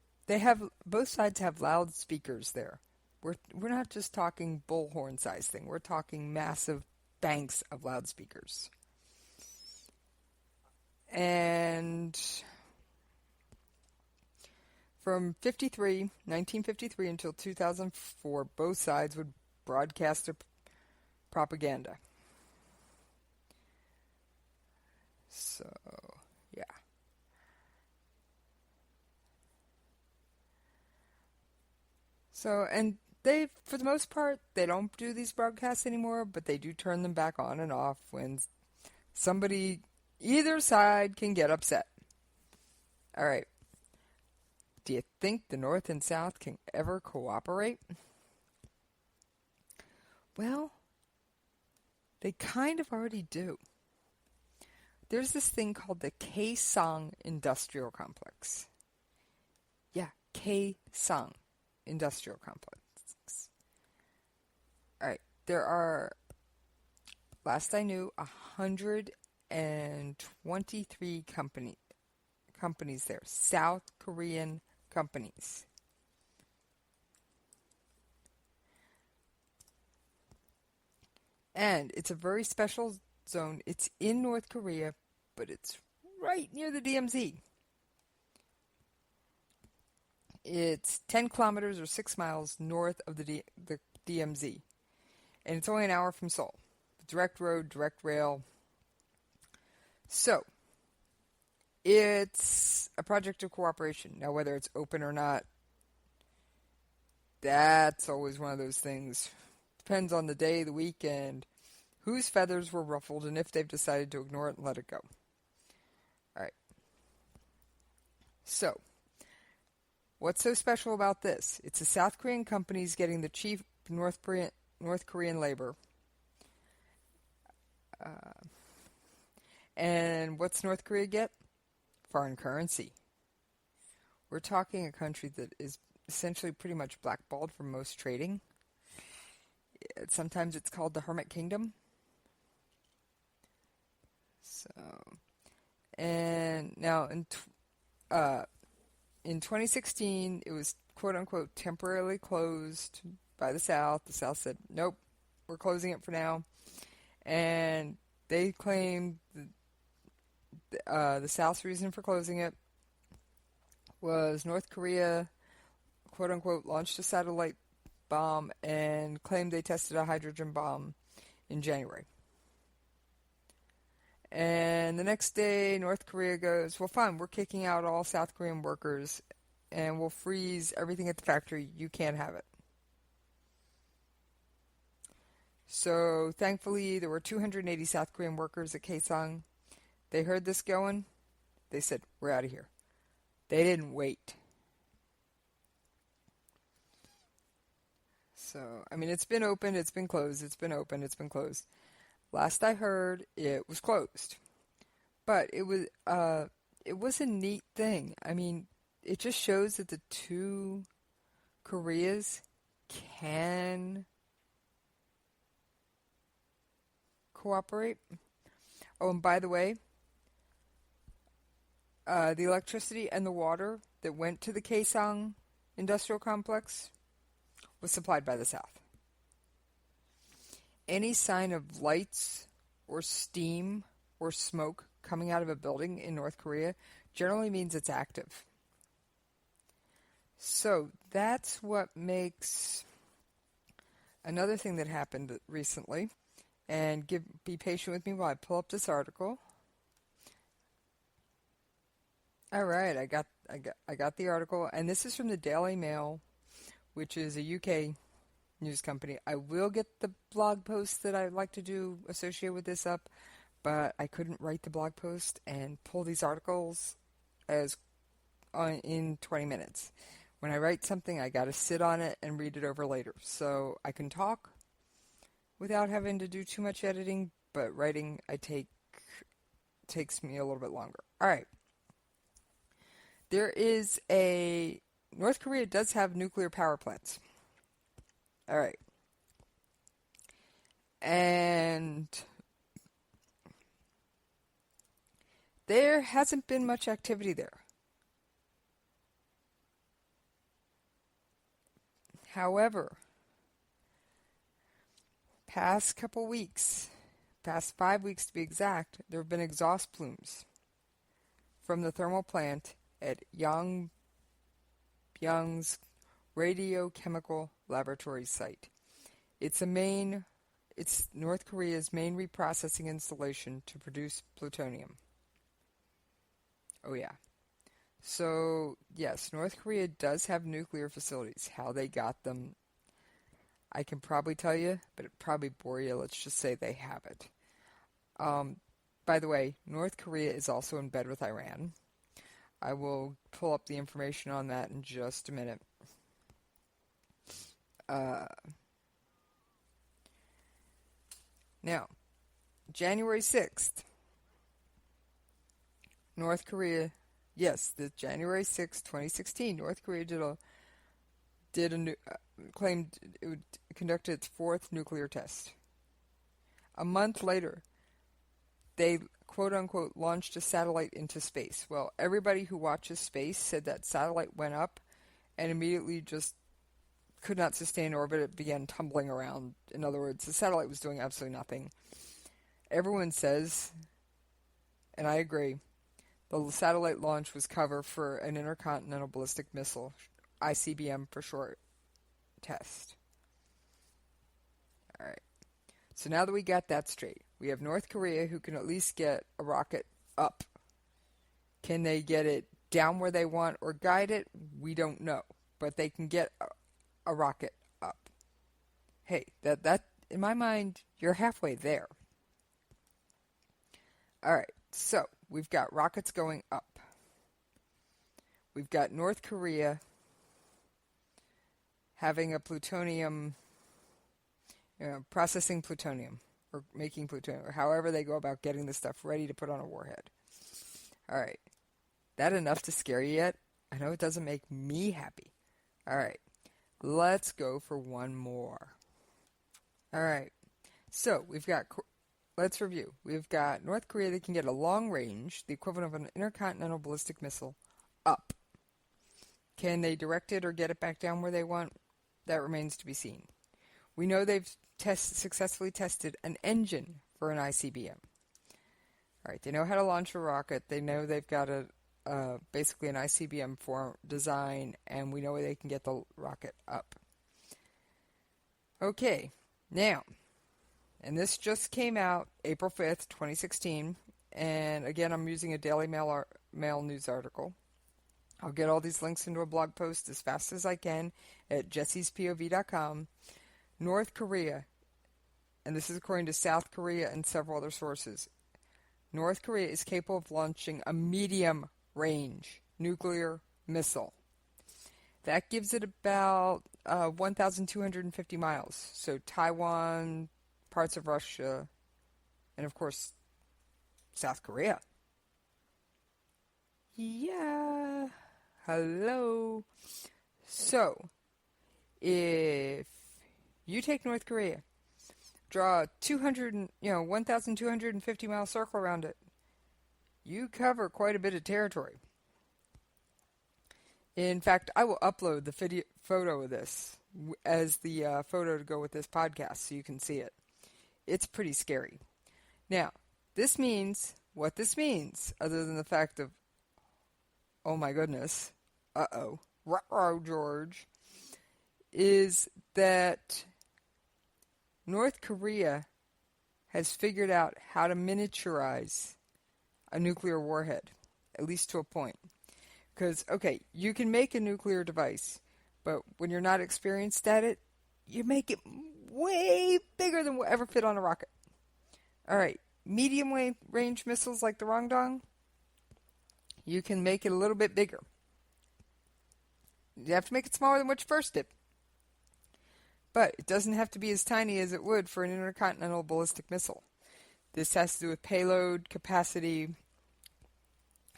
both sides have loudspeakers there. We're not just talking bullhorn size thing. We're talking massive banks of loudspeakers. And from 1953 until 2004, both sides would broadcast their propaganda. So, yeah. So, and they, for the most part, they don't do these broadcasts anymore, but they do turn them back on and off when either side can get upset. All right. Do you think the North and South can ever cooperate? Well, they kind of already do. There's this thing called the Kaesong Industrial Complex. Yeah, Kaesong Industrial Complex. All right, there are, last I knew, 123 companies there, South Korean companies. And it's a very special zone. It's in North Korea, but it's right near the DMZ. It's 10 kilometers or 6 miles north of the DMZ. And it's only an hour from Seoul. Direct road, direct rail. So, it's a project of cooperation. Now, whether it's open or not, that's always one of those things. Depends on the day, the week, and whose feathers were ruffled, and if they've decided to ignore it and let it go. All right. So, what's so special about this? It's the South Korean companies getting the cheap North Korean labor. And what's North Korea get? Foreign currency. We're talking a country that is essentially pretty much blackballed from most trading. Sometimes it's called the Hermit Kingdom. So, and now in 2016, it was quote-unquote temporarily closed by the South. The South said, nope, we're closing it for now. And they claimed the South's reason for closing it was North Korea, quote-unquote, launched a satellite bomb and claimed they tested a hydrogen bomb in January. And the next day, North Korea goes, well, fine, we're kicking out all South Korean workers and we'll freeze everything at the factory. You can't have it. So, thankfully, there were 280 South Korean workers at Kaesong. They heard this going. They said, we're out of here. They didn't wait. So, I mean, it's been open, it's been closed, it's been open, it's been closed. Last I heard, it was closed. But it was a neat thing. I mean, it just shows that the two Koreas can cooperate. Oh, and by the way, the electricity and the water that went to the Kaesong Industrial Complex was supplied by the South. Any sign of lights or steam or smoke coming out of a building in North Korea generally means it's active. So that's what makes another thing that happened recently. And be patient with me while I pull up this article. All right, I got the article, and this is from the Daily Mail, which is a UK news company. I will get the blog post that I'd like to do associated with this up, but I couldn't write the blog post and pull these articles as in 20 minutes. When I write something, I got to sit on it and read it over later. So I can talk without having to do too much editing, but writing takes me a little bit longer. All right. North Korea does have nuclear power plants. All right. And there hasn't been much activity there. However, past 5 weeks to be exact, there have been exhaust plumes from the thermal plant at Yang's radiochemical laboratory site. It's North Korea's main reprocessing installation to produce plutonium. Oh yeah. So, yes, North Korea does have nuclear facilities. How they got them, I can probably tell you, but it'd probably bore you. Let's just say they have it. By the way, North Korea is also in bed with Iran. I will pull up the information on that in just a minute. Now, January 6th, North Korea, the January 6th, 2016, North Korea claimed it would conduct its 4th nuclear test. A month later, they quote-unquote launched a satellite into space. Well, everybody who watches space said that satellite went up and immediately just could not sustain orbit. It began tumbling around. In other words, the satellite was doing absolutely nothing. Everyone says, and I agree, the satellite launch was cover for an intercontinental ballistic missile, ICBM for short, test. All right. So now that we got that straight, we have North Korea who can at least get a rocket up. Can they get it down where they want or guide it? We don't know. But they can get a rocket up. Hey, that in my mind, you're halfway there. All right, so we've got rockets going up. We've got North Korea having a plutonium, processing plutonium or making plutonium, or however they go about getting the stuff ready to put on a warhead. All right, that enough to scare you yet? I know it doesn't make me happy. All right, let's go for one more. All right, so let's review. We've got North Korea that can get a long range, the equivalent of an intercontinental ballistic missile, up. Can they direct it or get it back down where they want? That remains to be seen. We know they've successfully tested an engine for an ICBM. All right, they know how to launch a rocket. They know they've got basically an ICBM form design, and we know they can get the rocket up. Okay, now, and this just came out April 5th, 2016, and again, I'm using a Daily Mail news article. I'll get all these links into a blog post as fast as I can at jessiespov.com. North Korea, and this is according to South Korea and several other sources, North Korea is capable of launching a medium-range nuclear missile. That gives it about 1,250 miles. So Taiwan, parts of Russia, and of course, South Korea. Yeah. Hello. So, if you take North Korea, draw a 1,250 mile circle around it, you cover quite a bit of territory. In fact, I will upload the photo of this as the photo to go with this podcast so you can see it. It's pretty scary. Now, what this means, other than the fact of, oh my goodness, ruh-roh, George, is that North Korea has figured out how to miniaturize a nuclear warhead, at least to a point. Because, okay, you can make a nuclear device, but when you're not experienced at it, you make it way bigger than will ever fit on a rocket. All right, medium-range missiles like the Rongdong, you can make it a little bit bigger. You have to make it smaller than what you first did. But it doesn't have to be as tiny as it would for an intercontinental ballistic missile. This has to do with payload, capacity,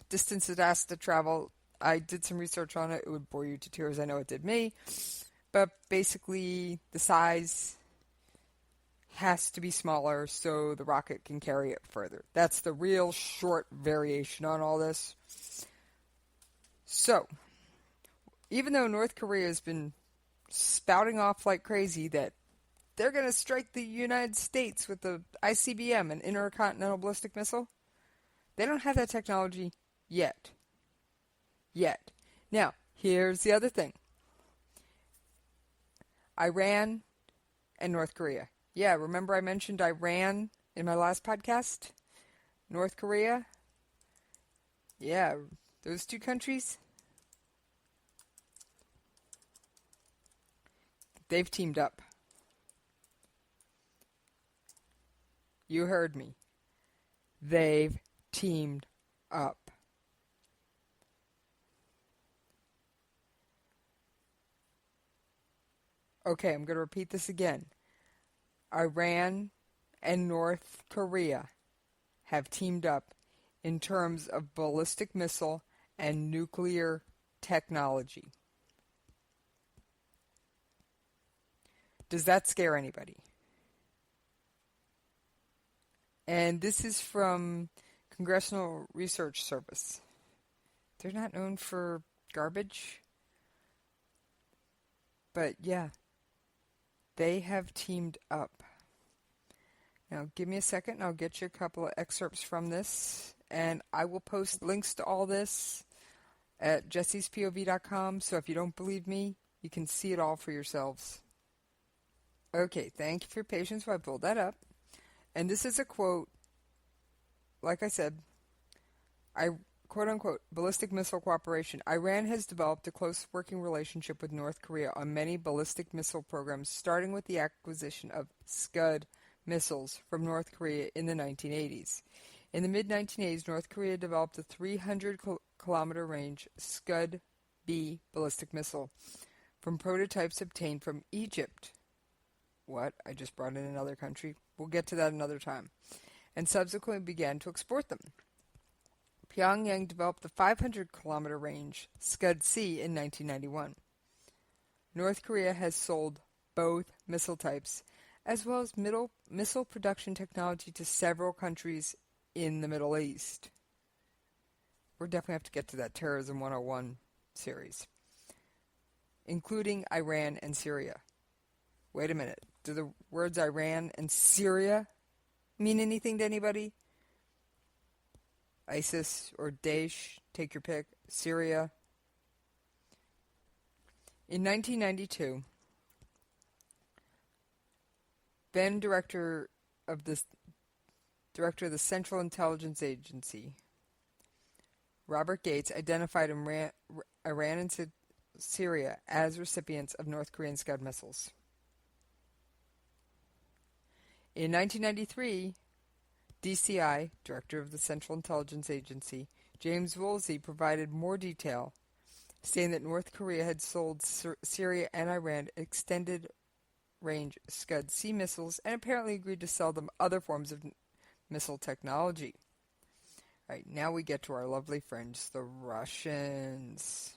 distance it has to travel. I did some research on it. It would bore you to tears. I know it did me. But basically, the size has to be smaller so the rocket can carry it further. That's the real short variation on all this. So, even though North Korea has been spouting off like crazy that they're going to strike the United States with the ICBM, an intercontinental ballistic missile, they don't have that technology yet. Now, here's the other thing. Iran and North Korea. Yeah, remember I mentioned Iran in my last podcast? North Korea? Yeah, those two countries, they've teamed up. You heard me. They've teamed up. Okay, I'm going to repeat this again. Iran and North Korea have teamed up in terms of ballistic missile and nuclear technology. Does that scare anybody? And this is from Congressional Research Service. They're not known for garbage. But yeah, they have teamed up. Now give me a second and I'll get you a couple of excerpts from this. And I will post links to all this at jessiespov.com. So if you don't believe me, you can see it all for yourselves. Okay, thank you for your patience while I pulled that up. And this is a quote, like I said, quote-unquote, ballistic missile cooperation. Iran has developed a close working relationship with North Korea on many ballistic missile programs, starting with the acquisition of Scud missiles from North Korea in the 1980s. In the mid-1980s, North Korea developed a 300-kilometer range Scud-B ballistic missile from prototypes obtained from Egypt. What? I just brought in another country? We'll get to that another time. And subsequently began to export them. Pyongyang developed the 500-kilometer range Scud-C in 1991. North Korea has sold both missile types, as well as missile production technology to several countries in the Middle East. We'll definitely have to get to that Terrorism 101 series, including Iran and Syria. Wait a minute. Do the words Iran and Syria mean anything to anybody? ISIS or Daesh, take your pick. Syria. In 1992, then Director of the Central Intelligence Agency, Robert Gates, identified Iran and Syria as recipients of North Korean Scud missiles. In 1993, DCI, Director of the Central Intelligence Agency, James Woolsey, provided more detail, saying that North Korea had sold Syria and Iran extended-range Scud-C missiles and apparently agreed to sell them other forms of missile technology. All right, now we get to our lovely friends, the Russians.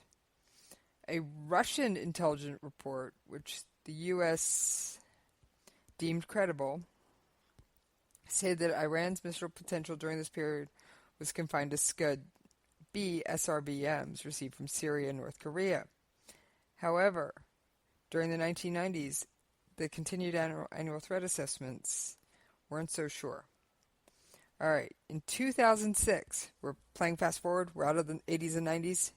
A Russian intelligence report, which the U.S. deemed credible, said that Iran's missile potential during this period was confined to Scud-B SRBMs received from Syria and North Korea. However, during the 1990s, the continued annual threat assessments weren't so sure. All right, in 2006, we're playing fast forward, we're out of the 80s and 90s.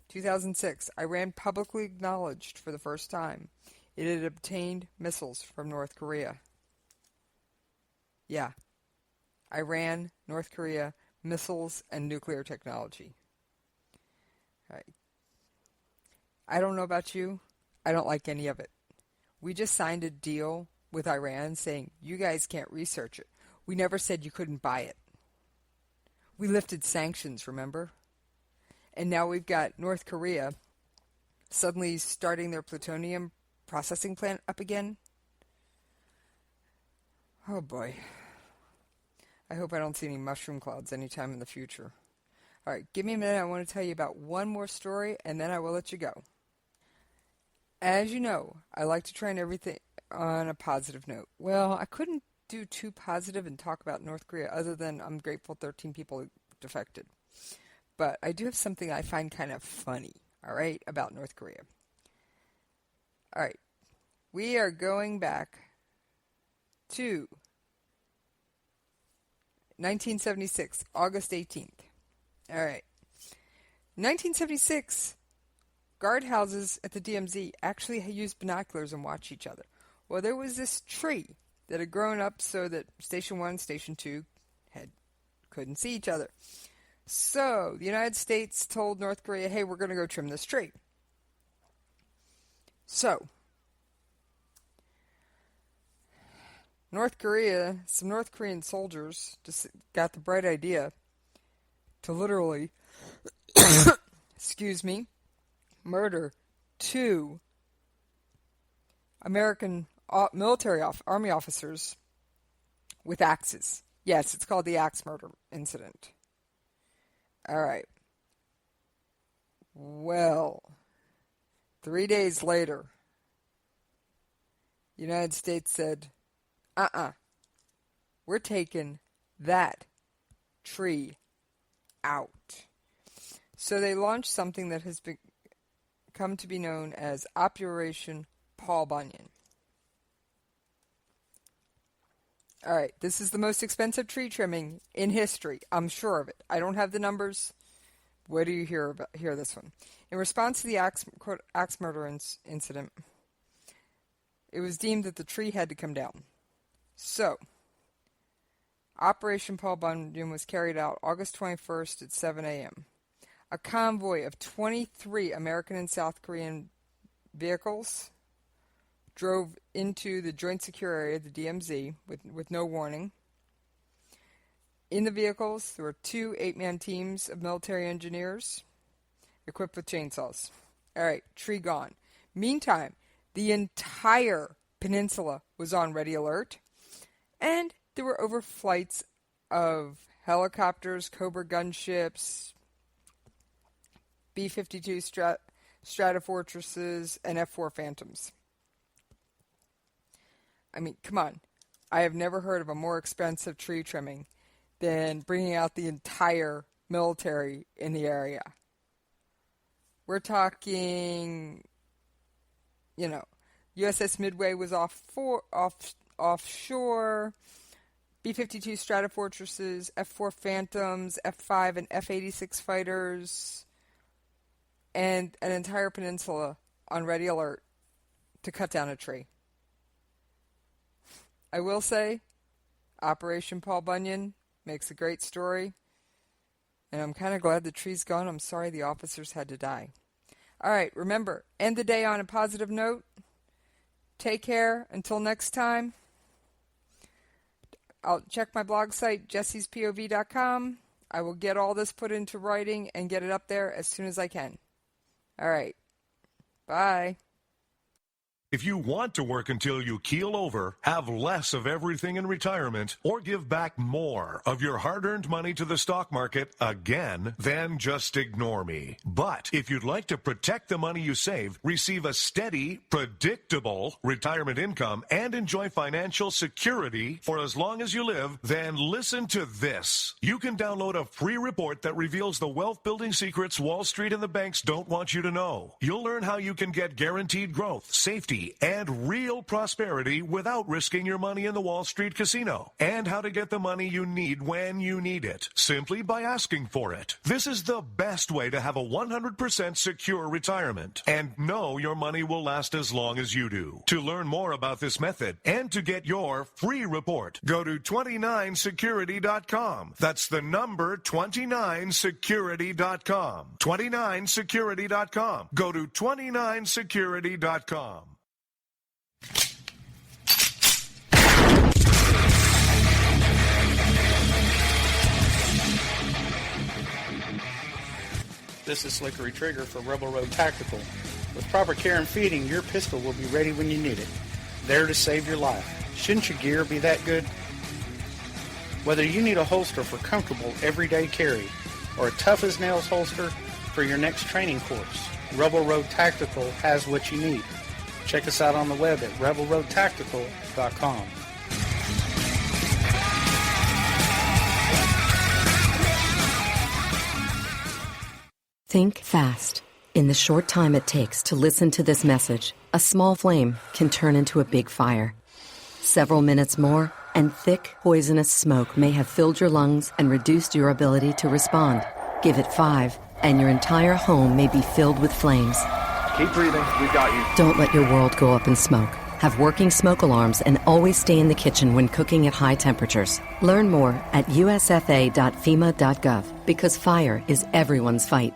2006, Iran publicly acknowledged for the first time it had obtained missiles from North Korea. Yeah, Iran, North Korea, missiles, and nuclear technology. All right. I don't know about you. I don't like any of it. We just signed a deal with Iran saying, you guys can't research it. We never said you couldn't buy it. We lifted sanctions, remember? And now we've got North Korea suddenly starting their plutonium processing plant up again. Oh boy. I hope I don't see any mushroom clouds anytime in the future. All right, give me a minute. I want to tell you about one more story, and then I will let you go. As you know, I like to try and everything on a positive note. Well, I couldn't do too positive and talk about North Korea other than I'm grateful 13 people defected. But I do have something I find kind of funny, all right, about North Korea. All right, we are going back to 1976, August 18th. All right. 1976, guardhouses at the DMZ actually used binoculars and watched each other. Well, there was this tree that had grown up so that Station 1 and Station 2 couldn't see each other. So the United States told North Korea, hey, we're going to go trim this tree. So some North Korean soldiers just got the bright idea to literally, murder 2 American army officers with axes. Yes, it's called the axe murder incident. All right. Well, 3 days later, the United States said, we're taking that tree out. So they launched something that has come to be known as Operation Paul Bunyan. All right, this is the most expensive tree trimming in history. I'm sure of it. I don't have the numbers. Where do you hear this one? In response to the axe murder incident, it was deemed that the tree had to come down. So, Operation Paul Bunyan was carried out August 21st at 7 a.m. A convoy of 23 American and South Korean vehicles drove into the Joint Secure Area, the DMZ, with no warning. In the vehicles, there were 2 8-man teams of military engineers equipped with chainsaws. All right, tree gone. Meantime, the entire peninsula was on ready alert, and there were overflights of helicopters, Cobra gunships, B-52 Stratofortresses, and F-4 Phantoms. I mean, come on. I have never heard of a more expensive tree trimming than bringing out the entire military in the area. We're talking, USS Midway was offshore, B-52 Stratofortresses, F-4 Phantoms, F-5 and F-86 fighters, and an entire peninsula on ready alert to cut down a tree. I will say, Operation Paul Bunyan makes a great story, and I'm kind of glad the tree's gone. I'm sorry the officers had to die. All right, remember, end the day on a positive note. Take care. Until next time, I'll check my blog site, jessiespov.com. I will get all this put into writing and get it up there as soon as I can. All right. Bye. If you want to work until you keel over, have less of everything in retirement, or give back more of your hard-earned money to the stock market again, then just ignore me. But if you'd like to protect the money you save, receive a steady, predictable retirement income, and enjoy financial security for as long as you live, then listen to this. You can download a free report that reveals the wealth-building secrets Wall Street and the banks don't want you to know. You'll learn how you can get guaranteed growth, safety, and real prosperity without risking your money in the Wall Street casino, and how to get the money you need when you need it, simply by asking for it. This is the best way to have a 100% secure retirement and know your money will last as long as you do. To learn more about this method and to get your free report, go to 29security.com. That's the number 29security.com. 29security.com. Go to 29security.com. This is Slickery Trigger for Rebel Road Tactical. With proper care and feeding, your pistol will be ready when you need it, there to save your life. Shouldn't your gear be that good? Whether you need a holster for comfortable everyday carry or a tough-as-nails holster for your next training course, Rebel Road Tactical has what you need. Check us out on the web at rebelroadtactical.com. Think fast. In the short time it takes to listen to this message, a small flame can turn into a big fire. Several minutes more, and thick, poisonous smoke may have filled your lungs and reduced your ability to respond. Give it 5, and your entire home may be filled with flames. Keep breathing. We've got you. Don't let your world go up in smoke. Have working smoke alarms and always stay in the kitchen when cooking at high temperatures. Learn more at usfa.fema.gov because fire is everyone's fight.